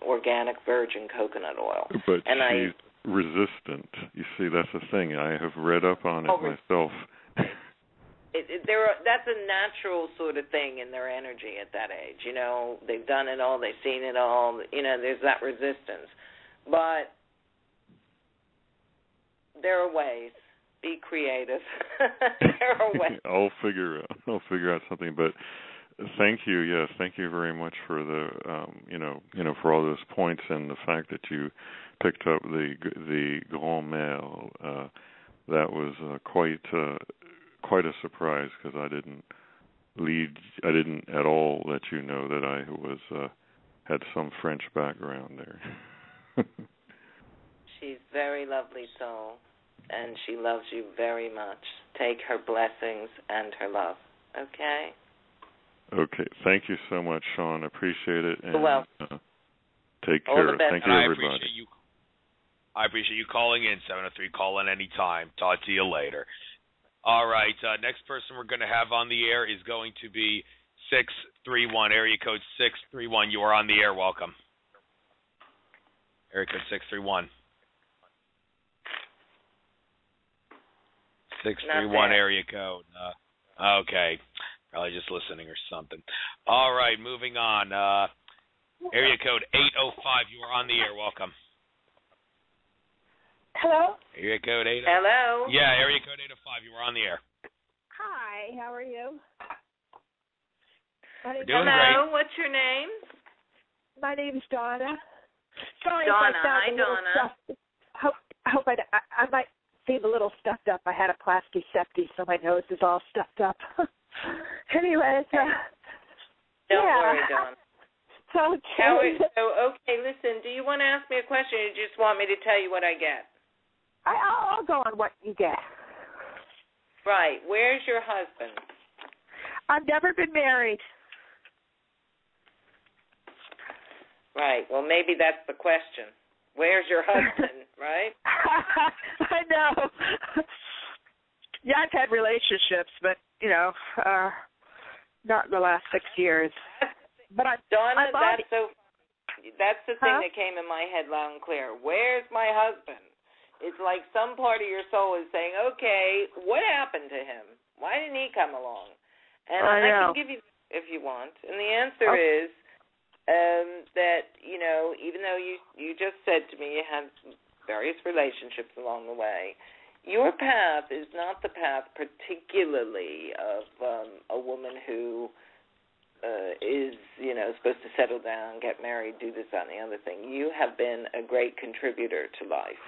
organic virgin coconut oil. But she's resistant. You see, that's the thing. I have read up on it myself. That's a natural sort of thing in their energy at that age. They've done it all. They've seen it all. There's that resistance. But there are ways. Be creative. There are ways. I'll figure out something. But thank you. Yes, thank you very much for the for all those points and the fact that you picked up the grand-mère. That was quite a surprise, because I didn't at all let you know that I was had some French background there. She's a very lovely soul, and she loves you very much. Take her blessings and her love. Okay? Okay. Thank you so much, Shawn. Appreciate it. And, well, take care. Thank you, everybody. I appreciate you calling in, 703. Call in any time. Talk to you later. All right. Next person we're going to have on the air is going to be 631, area code 631. You are on the air. Welcome. Area code 631. 631 area code. Okay. Probably just listening or something. All right. Moving on. Area code 805. You are on the air. Welcome. Hello? Area code 805. Hello? Yeah, area code 805. You are on the air. Hi, how are you? Doing Hello, great. What's your name? My name's Donna. Sorry Donna. if I sound Hi, a little Donna. stuffed. I hope I might seem a little stuffed up. I had a plasticcepty, so my nose is all stuffed up. Anyways, Don't worry, Donna. Okay. Okay, listen, do you want to ask me a question, or you just want me to tell you what I get? I'll go on what you get. Right. Where's your husband? I've never been married. Right. Well, maybe that's the question. Where's your husband, right? I know. Yeah, I've had relationships, but, not in the last 6 years. But Donna, that's the thing that came in my head loud and clear. Where's my husband? It's like some part of your soul is saying, okay, what happened to him? Why didn't he come along? And I can give you if you want. And the answer is that, even though you just said to me you had various relationships along the way, your path is not the path particularly of a woman who is, supposed to settle down, get married, do this, that, and the other thing. You have been a great contributor to life.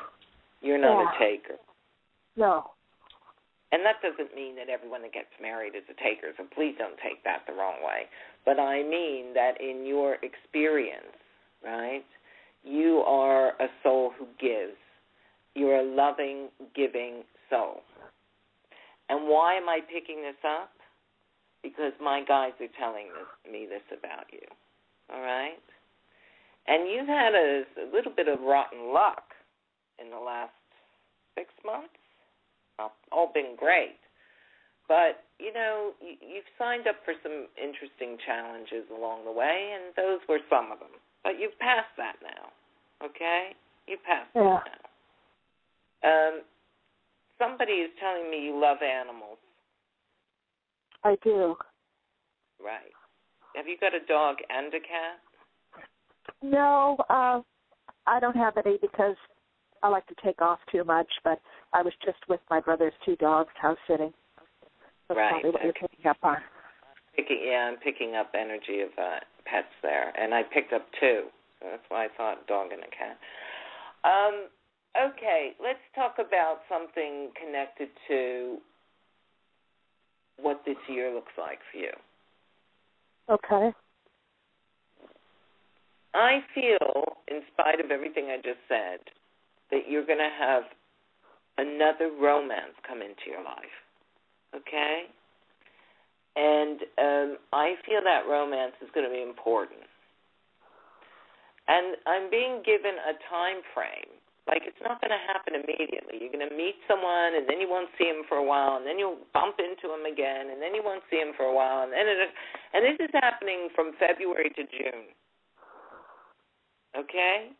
You're not a taker. No. And that doesn't mean that everyone that gets married is a taker, so please don't take that the wrong way. But I mean that in your experience, right, you are a soul who gives. You're a loving, giving soul. And why am I picking this up? Because my guides are telling me this about you, all right? And you've had a little bit of rotten luck in the last 6 months. Not all been great. But, you've signed up for some interesting challenges along the way, and those were some of them. But you've passed that now, okay? You've passed that now. Somebody is telling me you love animals. I do. Right. Have you got a dog and a cat? No, I don't have any because I like to take off too much, but I was just with my brother's 2 dogs house sitting. That's probably what you're picking up on. I'm picking up energy of pets there, and I picked up 2. So that's why I thought dog and a cat. Okay, let's talk about something connected to what this year looks like for you. Okay. I feel, in spite of everything I just said, that you're going to have another romance come into your life, okay? And I feel that romance is going to be important. And I'm being given a time frame. Like, it's not going to happen immediately. You're going to meet someone, and then you won't see him for a while, and then you'll bump into him again, and then you won't see him for a while. And this is happening from February to June, okay?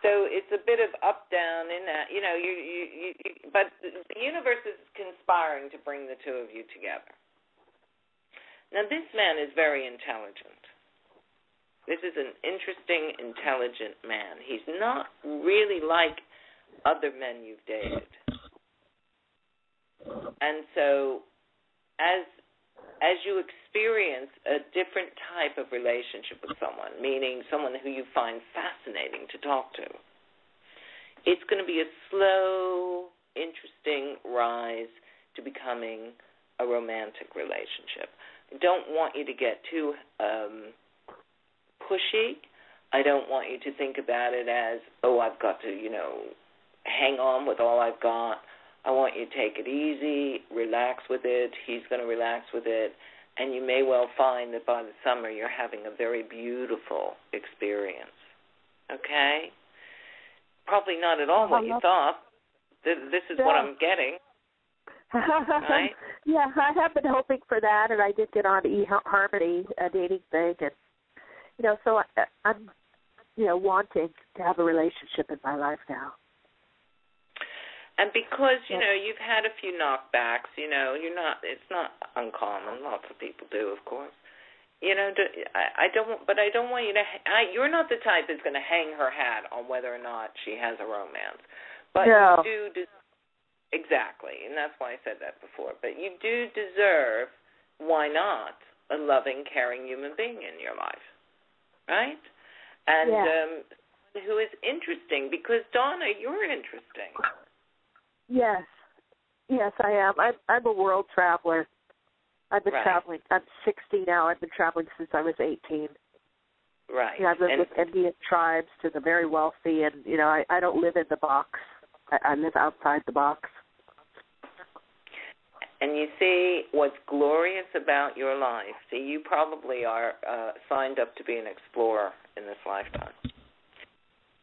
So it's a bit of up, down in that, but the universe is conspiring to bring the 2 of you together. Now, this man is very intelligent. This is an interesting, intelligent man. He's not really like other men you've dated. And so as you experience a different type of relationship with someone, meaning someone who you find fascinating to talk to, it's going to be a slow, interesting rise to becoming a romantic relationship. I don't want you to get too pushy. I don't want you to think about it as, I've got to, hang on with all I've got. I want you to take it easy, relax with it. He's going to relax with it. And you may well find that by the summer you're having a very beautiful experience. Okay? Probably not at all what you thought. This is what I'm getting. Right? Yeah, I have been hoping for that, and I did get on eHarmony, a dating thing, and so I'm, wanting to have a relationship in my life now. And because, you've had a few knockbacks, it's not uncommon. Lots of people do, of course. I don't want you to, you're not the type that's going to hang her hat on whether or not she has a romance. But no. you do, exactly, and that's why I said that before. But you do deserve, why not, a loving, caring human being in your life. Right? And who is interesting, because, Donna, you're interesting. Yes. Yes, I am. I'm a world traveler. I've been traveling. I'm 60 now. I've been traveling since I was 18. Right. I've lived with Indian tribes to the very wealthy, and, I don't live in the box. I live outside the box. And you see what's glorious about your life. See, you probably are signed up to be an explorer in this lifetime.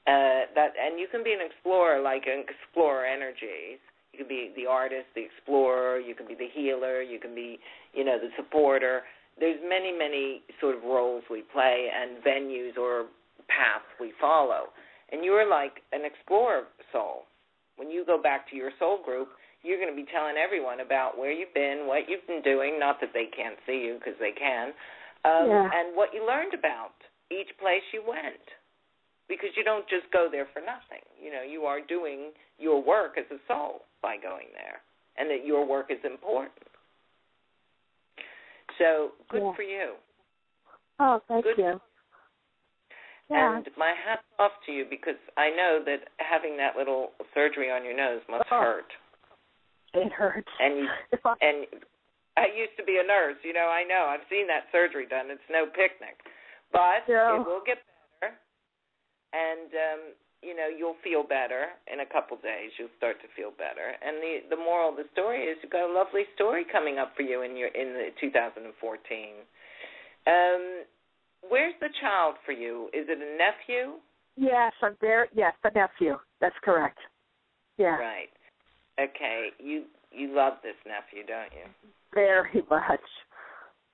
And you can be an explorer, like an explorer energies. You can be the artist, the explorer. You can be the healer. You can be, the supporter. There's many, many sort of roles we play and venues or paths we follow. And you're like an explorer soul. When you go back to your soul group, you're going to be telling everyone about where you've been, what you've been doing, not that they can't see you because they can, and what you learned about each place you went. Because you don't just go there for nothing. You know, you are doing your work as a soul by going there, and that your work is important. So, good for you. Oh, thank you. Yeah. And my hat's off to you, because I know that having that little surgery on your nose must hurt. It hurts. And I used to be a nurse, you know, I know. I've seen that surgery done. It's no picnic. But it will get better, and, you know, you'll feel better in a couple days. You'll start to feel better. And the moral of the story is you've got a lovely story coming up for you in the 2014. Where's the child for you? Is it a nephew? Yes, Yes, the nephew. That's correct. Yeah. Right. Okay. You love this nephew, don't you? Very much.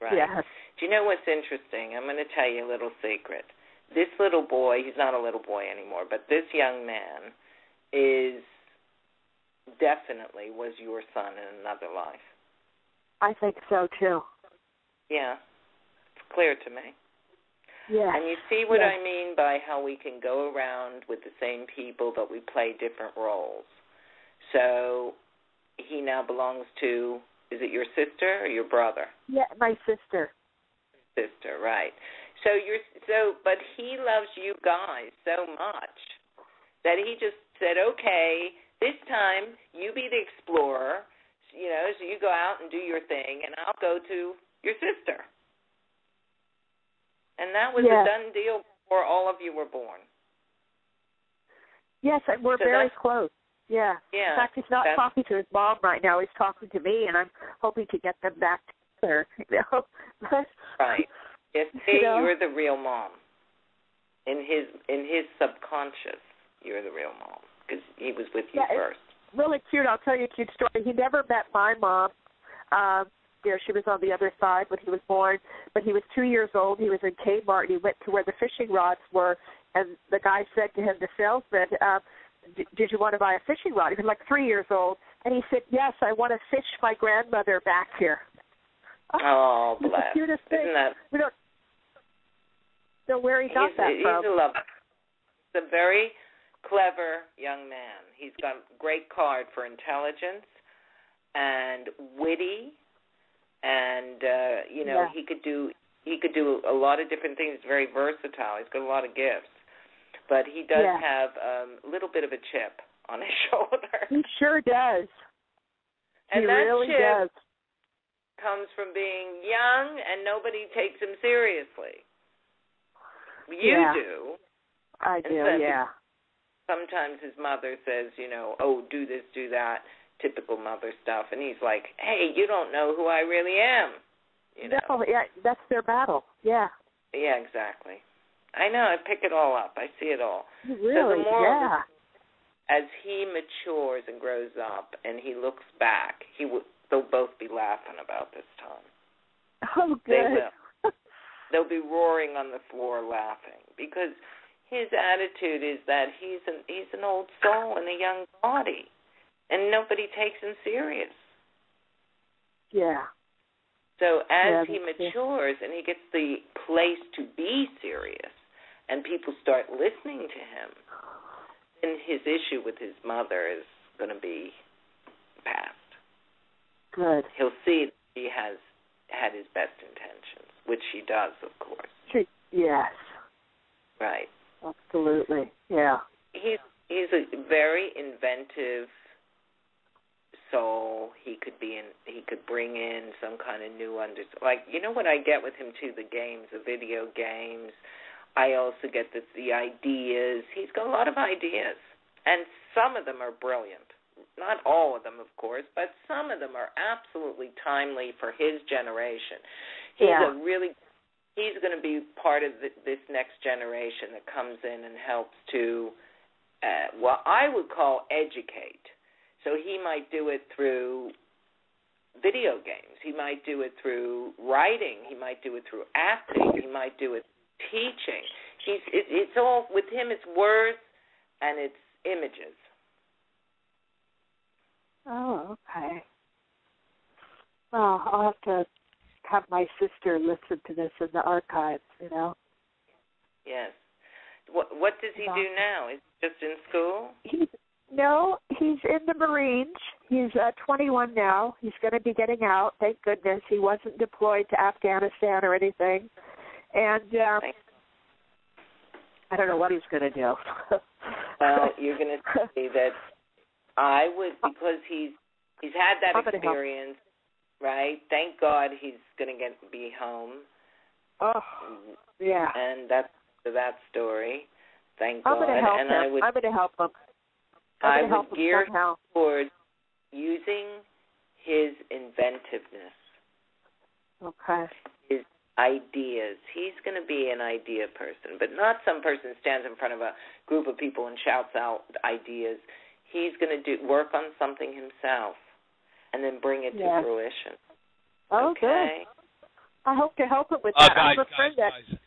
Right. Yes. Do you know what's interesting? I'm going to tell you a little secret. This little boy, he's not a little boy anymore, but this young man definitely was your son in another life. I think so, too. Yeah. It's clear to me. Yeah. And you see what I mean by how we can go around with the same people, but we play different roles. So he now belongs to, is it your sister or your brother? Yeah, my sister. Sister, right. But he loves you guys so much that he just said, okay, this time you be the explorer, you know, so you go out and do your thing, and I'll go to your sister. And that was a done deal before all of you were born. Yes, and we're very close. Yeah. In fact, he's not talking to his mom right now. He's talking to me, and I'm hoping to get them back together. You know? Right. Yes, you're the real mom. In his subconscious, you're the real mom because he was with you first. Really cute. I'll tell you a cute story. He never met my mom. You know, she was on the other side when he was born, but he was 2 years old. He was in Kmart, and he went to where the fishing rods were, and the guy said to him, the salesman, did you want to buy a fishing rod? He was like 3 years old, and he said, yes, I want to fish my grandmother back here. Oh, bless. The cutest thing. Isn't that... We don't know where he got that from. He's a lover. He's a very clever young man. He's got a great card for intelligence and witty. And you know, he could do a lot of different things. He's very versatile. He's got a lot of gifts, but he does have a little bit of a chip on his shoulder. He sure does. And he that really chip does. Comes from being young and nobody takes him seriously. You do. I do. Yeah. Sometimes his mother says, you know, oh, do this, do that. Typical mother stuff, and he's like, hey, you don't know who I really am. You know? No, that's their battle. Yeah. Yeah, exactly. I know. I pick it all up. I see it all. Really? So the moral as he matures and grows up and he looks back, they'll both be laughing about this time. Oh, good. They will. They'll be roaring on the floor laughing because his attitude is that he's an old soul in a young body. And nobody takes him serious. Yeah. So as he matures and he gets the place to be serious and people start listening to him, then his issue with his mother is going to be past. Good. He'll see that he has had his best intentions, which she does, of course. Yes. Right. Absolutely. Yeah. He's a very inventive soul. He could bring in some kind of new like, you know what I get with him too, the games, the video games. I also get the ideas. He's got a lot of ideas, and some of them are brilliant. Not all of them, of course, but some of them are absolutely timely for his generation. He's going to be part of this next generation that comes in and helps to what I would call educate. So he might do it through video games. He might do it through writing. He might do it through acting. He might do it teaching. It's all, with him, it's words and it's images. Oh, okay. Well, I'll have to have my sister listen to this in the archives, you know. Yes. What does he do now? Is he just in school? He's in the Marines. He's 21 now. He's going to be getting out. Thank goodness he wasn't deployed to Afghanistan or anything. And I don't know what he's going to do. Well, you're going to see that I would, because he's had that experience, right? Thank God he's going to be home. Oh, yeah. And that's that story. Thank God. I'm going to help him. I'm going to help him. I would gear towards using his inventiveness. Okay. His ideas. He's going to be an idea person, but not some person who stands in front of a group of people and shouts out ideas. He's going to work on something himself and then bring it to fruition. Oh, okay. Good. I hope to help him with that. Guys.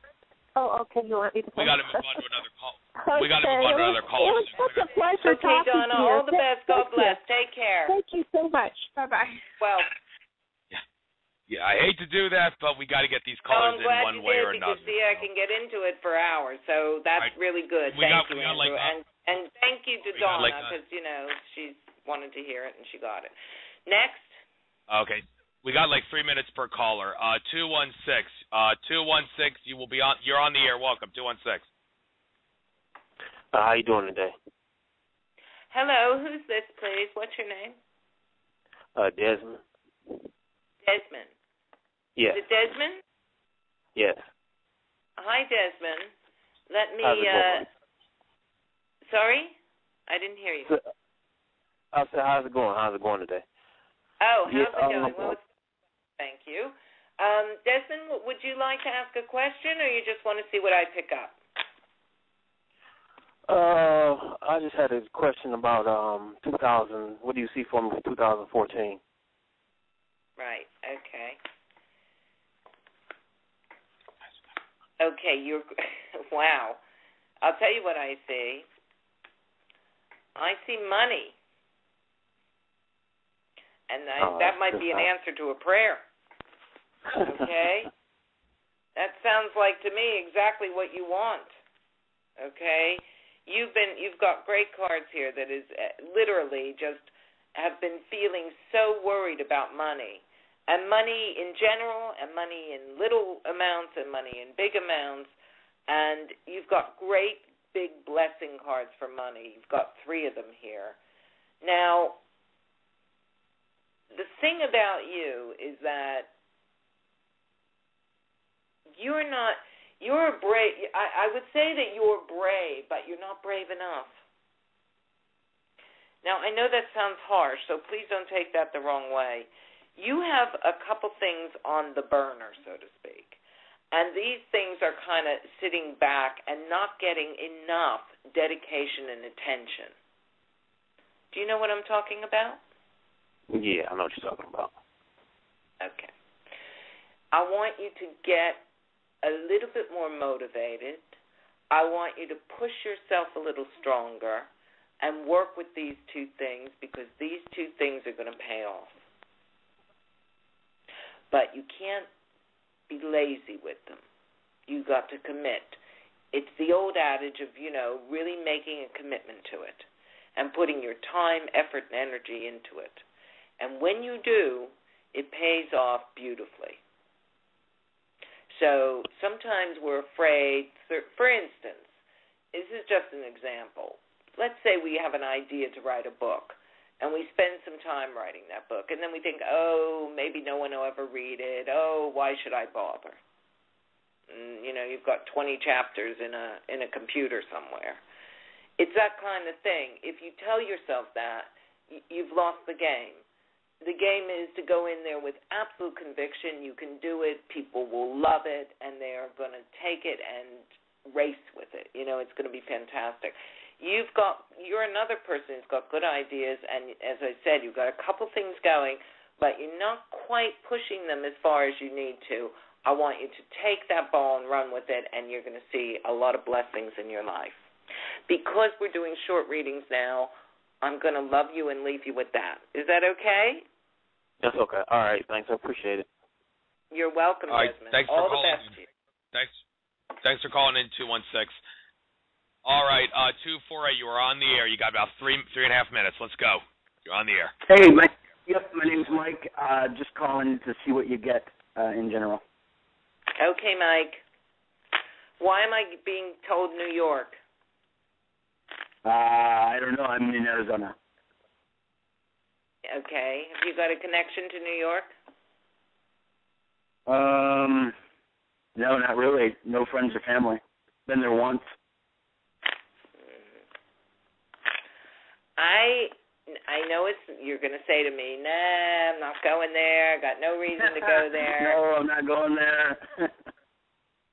Oh, okay. You want me to? We got to move on to another call. Okay. We got to move on to another call. It was such a pleasure talking Donna, to you. all the best. God bless. Take care. Thank you so much. Bye-bye. Well. Yeah, I hate to do that, but we got to get these callers in one way or another. See, I can get into it for hours, so that's really good. Thank you, Andrew. And thank you to Donna, because, she wanted to hear it, and she got it. Next. Okay. We got 3 minutes per caller. 216. 216, you will be on. You're on the air. Welcome, 216. How you doing today? Hello, who's this, please? What's your name? Desmond. Desmond. Yes. Is it Desmond? Yes. Hi, Desmond. Let me. How's it going? Sorry, I didn't hear you. I said, how's it going? How's it going today? Oh, how's it going? Well, thank you. Desmond, would you like to ask a question, or you just want to see what I pick up? I just had a question about 2000. What do you see for me for 2014? Right. Okay. Okay. Wow. I'll tell you what I see. I see money, and that might be an answer to a prayer. Okay. That sounds like to me exactly what you want. Okay. You've got great cards here that is literally just have been feeling so worried about money. And money in general, and money in little amounts, and money in big amounts. And you've got great big blessing cards for money. You've got 3 of them here. Now, the thing about you is that you're brave. I would say that you're brave, but you're not brave enough. Now, I know that sounds harsh, so please don't take that the wrong way. You have a couple things on the burner, so to speak, and these things are kind of sitting back and not getting enough dedication and attention. Do you know what I'm talking about? Yeah, I know what you're talking about. Okay. I want you to get a little bit more motivated. I want you to push yourself a little stronger and work with these 2 things, because these 2 things are going to pay off. But you can't be lazy with them. You got to commit. It's the old adage of, really making a commitment to it and putting your time, effort, and energy into it. And when you do, it pays off beautifully. So sometimes we're afraid. For instance, this is just an example. Let's say we have an idea to write a book, and we spend some time writing that book, and then we think, oh, maybe no one will ever read it. Oh, why should I bother? And, you've got 20 chapters in a computer somewhere. It's that kind of thing. If you tell yourself that, you've lost the game. The game is to go in there with absolute conviction. You can do it. People will love it, and they're going to take it and race with it. It's going to be fantastic. You're another person who's got good ideas, and as I said, you've got a couple things going, but you're not quite pushing them as far as you need to. I want you to take that ball and run with it, and you're going to see a lot of blessings in your life. Because we're doing short readings now, I'm going to love you and leave you with that. Is that okay? That's okay. All right. Thanks. I appreciate it. You're welcome, All right. Desmond. Thanks All for the calling best to you. Thanks for calling in 216. All right, 248. You are on the air. You got about three and a half minutes. Let's go. You're on the air. Hey, my name's Mike. Just calling to see what you get in general. Okay, Mike. Why am I being told New York? I don't know. I'm in Arizona. Okay. Have you got a connection to New York? No, not really. No friends or family. Been there once. I know you're going to say to me, nah, I'm not going there. I got no reason to go there. No, I'm not going there.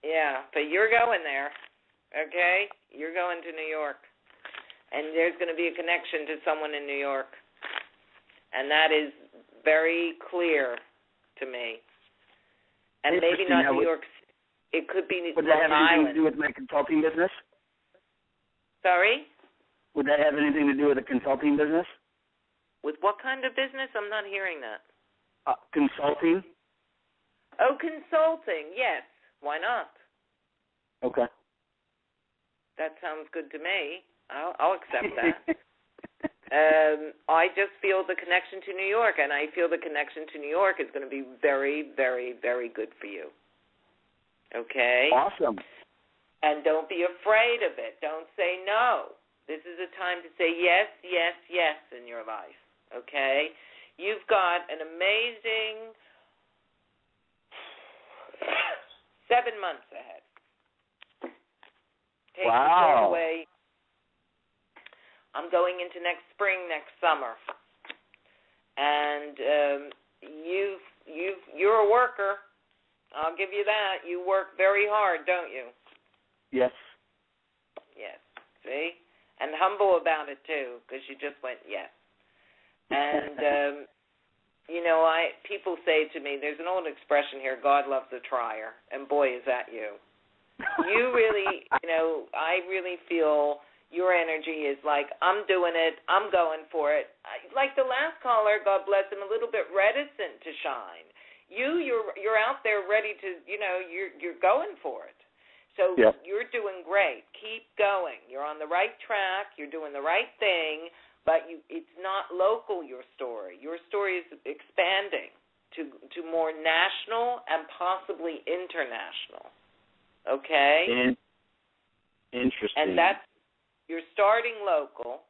Yeah, but you're going there, okay? You're going to New York. And there's going to be a connection to someone in New York. And that is very clear to me. And maybe not New York. It could be Long Island. Would that have anything to do with my consulting business? Sorry? Would that have anything to do with a consulting business? With what kind of business? I'm not hearing that. Consulting? Oh, consulting. Yes. Why not? Okay. That sounds good to me. I'll accept that. I just feel the connection to New York, and I feel the connection to New York is going to be very, very, very good for you. Okay? Awesome. And don't be afraid of it. Don't say no. This is a time to say yes, yes, yes in your life. Okay? You've got an amazing 7 months ahead. Take wow. the phone away. I'm going into next spring, next summer. And you're a worker. I'll give you that. You work very hard, don't you? Yes. Yes. See? And humble about it, too, because you just went yes. And, people say to me, there's an old expression here, God loves a trier. And, boy, is that you. You really, I really feel your energy is like, I'm doing it, I'm going for it. Like the last caller, God bless him, a little bit reticent to shine. You're out there ready to, you're going for it. So yep. You're doing great. Keep going. You're on the right track. You're doing the right thing, but it's not local, your story. Your story is expanding to more national and possibly international. Okay? Interesting. And you're starting local,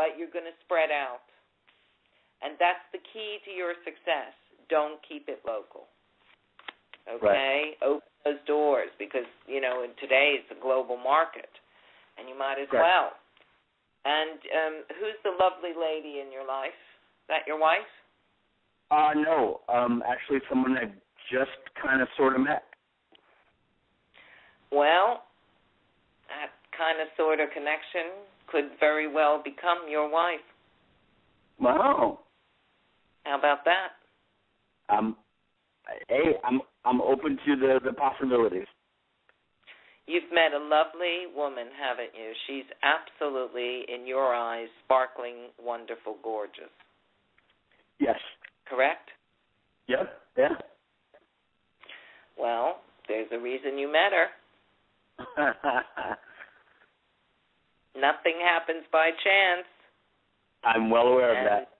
but you're going to spread out. And that's the key to your success. Don't keep it local. Okay? Right. Open those doors because, today it's a global market, and you might as right. well. And who's the lovely lady in your life? Is that your wife? No. Actually, someone I just kind of sort of met. Well, that kind of sort of connection could very well become your wife. Wow. How about that? Hey, I'm open to the possibilities. You've met a lovely woman, haven't you? She's absolutely, in your eyes, sparkling, wonderful, gorgeous. Yes. Correct? Yep. Yeah. Well, there's a reason you met her. Nothing happens by chance. I'm well aware of that.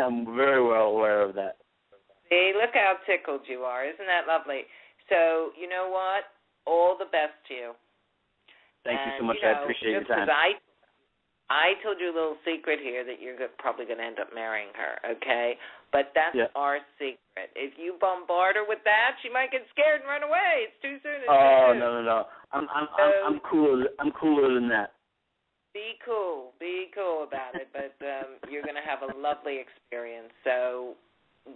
I'm very well aware of that. See, look how tickled you are. Isn't that lovely? So, you know what? All the best to you. Thank you so much. I appreciate your time. I told you a little secret here that you're probably going to end up marrying her, okay? But that's our secret. If you bombard her with that, she might get scared and run away. It's too soon. No. I'm cooler. I'm cooler than that. Be cool about it. But you're going to have a lovely experience. So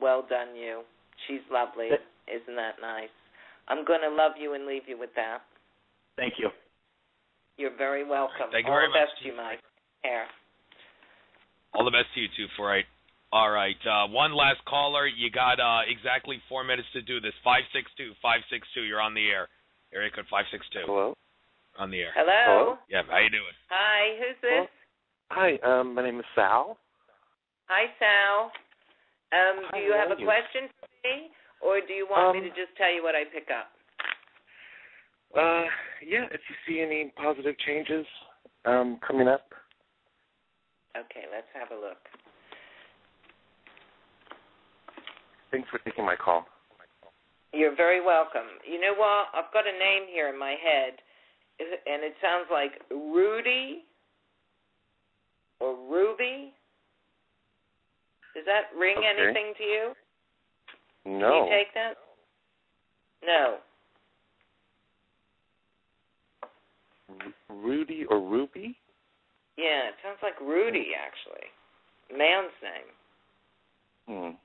well done, you. She's lovely. Isn't that nice? I'm going to love you and leave you with that. Thank you. You're very welcome. Thank you very much. All the best to you, Mike. Here. All the best to you, 248. All right. One last caller. You got exactly 4 minutes to do this. 562. You're on the air. Area code 562. Hello? On the air. Hello? Yeah, how you doing? Hi, who's this? Hi, my name is Sal. Hi, Sal. Hi, do you have a question for me, or do you want me to just tell you what I pick up? Yeah, if you see any positive changes coming up. Okay, let's have a look. Thanks for taking my call. You're very welcome. You know what? I've got a name here in my head, and it sounds like Rudy or Ruby. Does that ring anything to you? No. Can you take that? No. Rudy or Ruby? Yeah, it sounds like Rudy, actually. Man's name.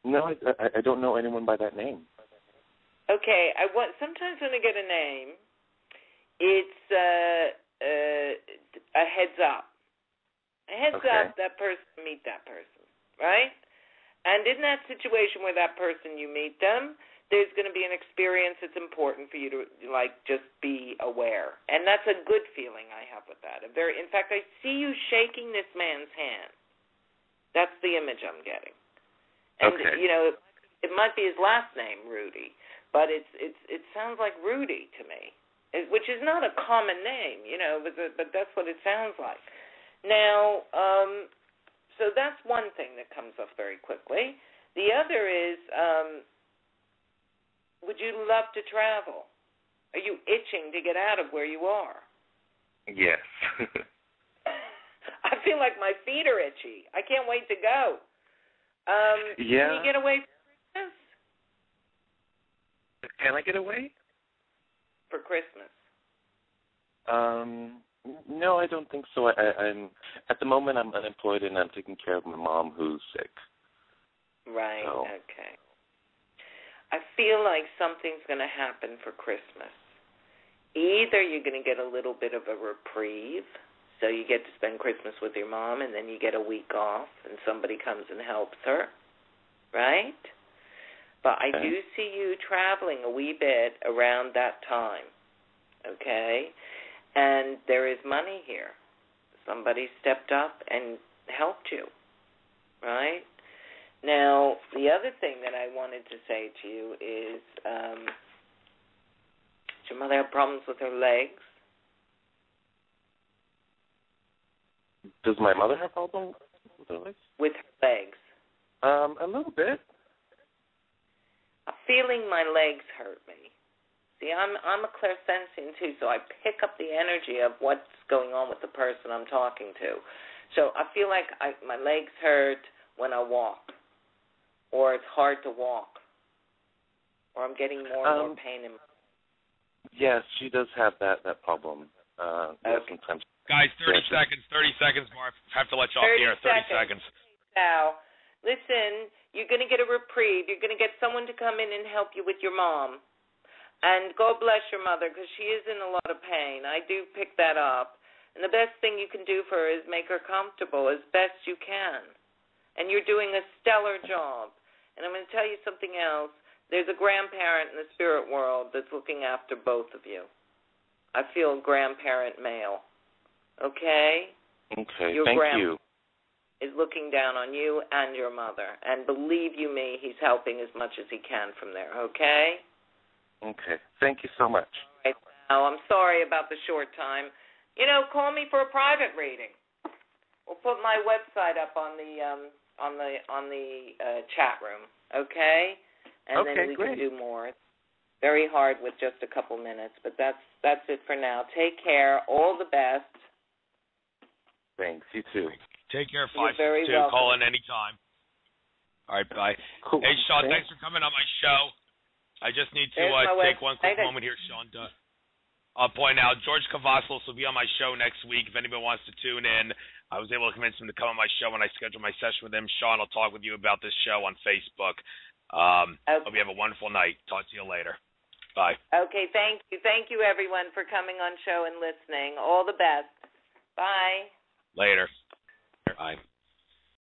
No, I don't know anyone by that name. Okay, sometimes when I get a name, it's a heads up. A heads up, that person, meet that person, right? And in that situation where that person, you meet them, there's going to be an experience that's important for you to, just be aware. And that's a good feeling I have with that. In fact, I see you shaking this man's hand. That's the image I'm getting. And, it might be his last name, Rudy, but it sounds like Rudy to me, which is not a common name, but that's what it sounds like. Now, so that's one thing that comes up very quickly. The other is, would you love to travel? Are you itching to get out of where you are? Yes. I feel like my feet are itchy. I can't wait to go. Yeah. Can you get away for Christmas? Can I get away? For Christmas. No, I don't think so. I'm at the moment I'm unemployed and I'm taking care of my mom who's sick. Right. So. Okay. I feel like something's going to happen for Christmas. Either you're going to get a little bit of a reprieve, so you get to spend Christmas with your mom, and then you get a week off, and somebody comes and helps her, right? But I do see you traveling a wee bit around that time, okay? And there is money here. Somebody stepped up and helped you, right? Now, the other thing that I wanted to say to you is, does your mother have problems with her legs? Does my mother have problems with her legs? With her legs. A little bit. I'm feeling my legs hurt me. See, I'm a clairsentient too, so I pick up the energy of what's going on with the person I'm talking to. So I feel like my legs hurt when I walk, or it's hard to walk, or I'm getting more and more pain in my. Yes, she does have that problem. Sometimes. Guys, 30 seconds, Marv. I have to let you off the air. 30 seconds. Now, listen, you're going to get a reprieve. You're going to get someone to come in and help you with your mom. And God bless your mother, because she is in a lot of pain. I do pick that up. And the best thing you can do for her is make her comfortable as best you can. And you're doing a stellar job. And I'm going to tell you something else. There's a grandparent in the spirit world that's looking after both of you. I feel grandparent male. Okay? Okay, your thank you. Is looking down on you and your mother. And believe you me, he's helping as much as he can from there. Okay? Okay. Thank you so much. All right. Now, I'm sorry about the short time. Call me for a private reading. We'll put my website up on the chat room. Okay? And then we can do more. It's very hard with just a couple minutes, but that's it for now. Take care. All the best. Thanks. You too. Take care. 562. You're very welcome. Call in anytime. All right. Bye. Cool. Hey, Shawn, thanks for coming on my show. I just need to take one quick moment here, Shawn. I'll point out George Cavazos will be on my show next week. If anybody wants to tune in, I was able to convince him to come on my show when I scheduled my session with him. Shawn, I'll talk with you about this show on Facebook. Hope you have a wonderful night. Talk to you later. Bye. Okay, thank you. Thank you, everyone, for coming on show and listening. All the best. Bye. Later.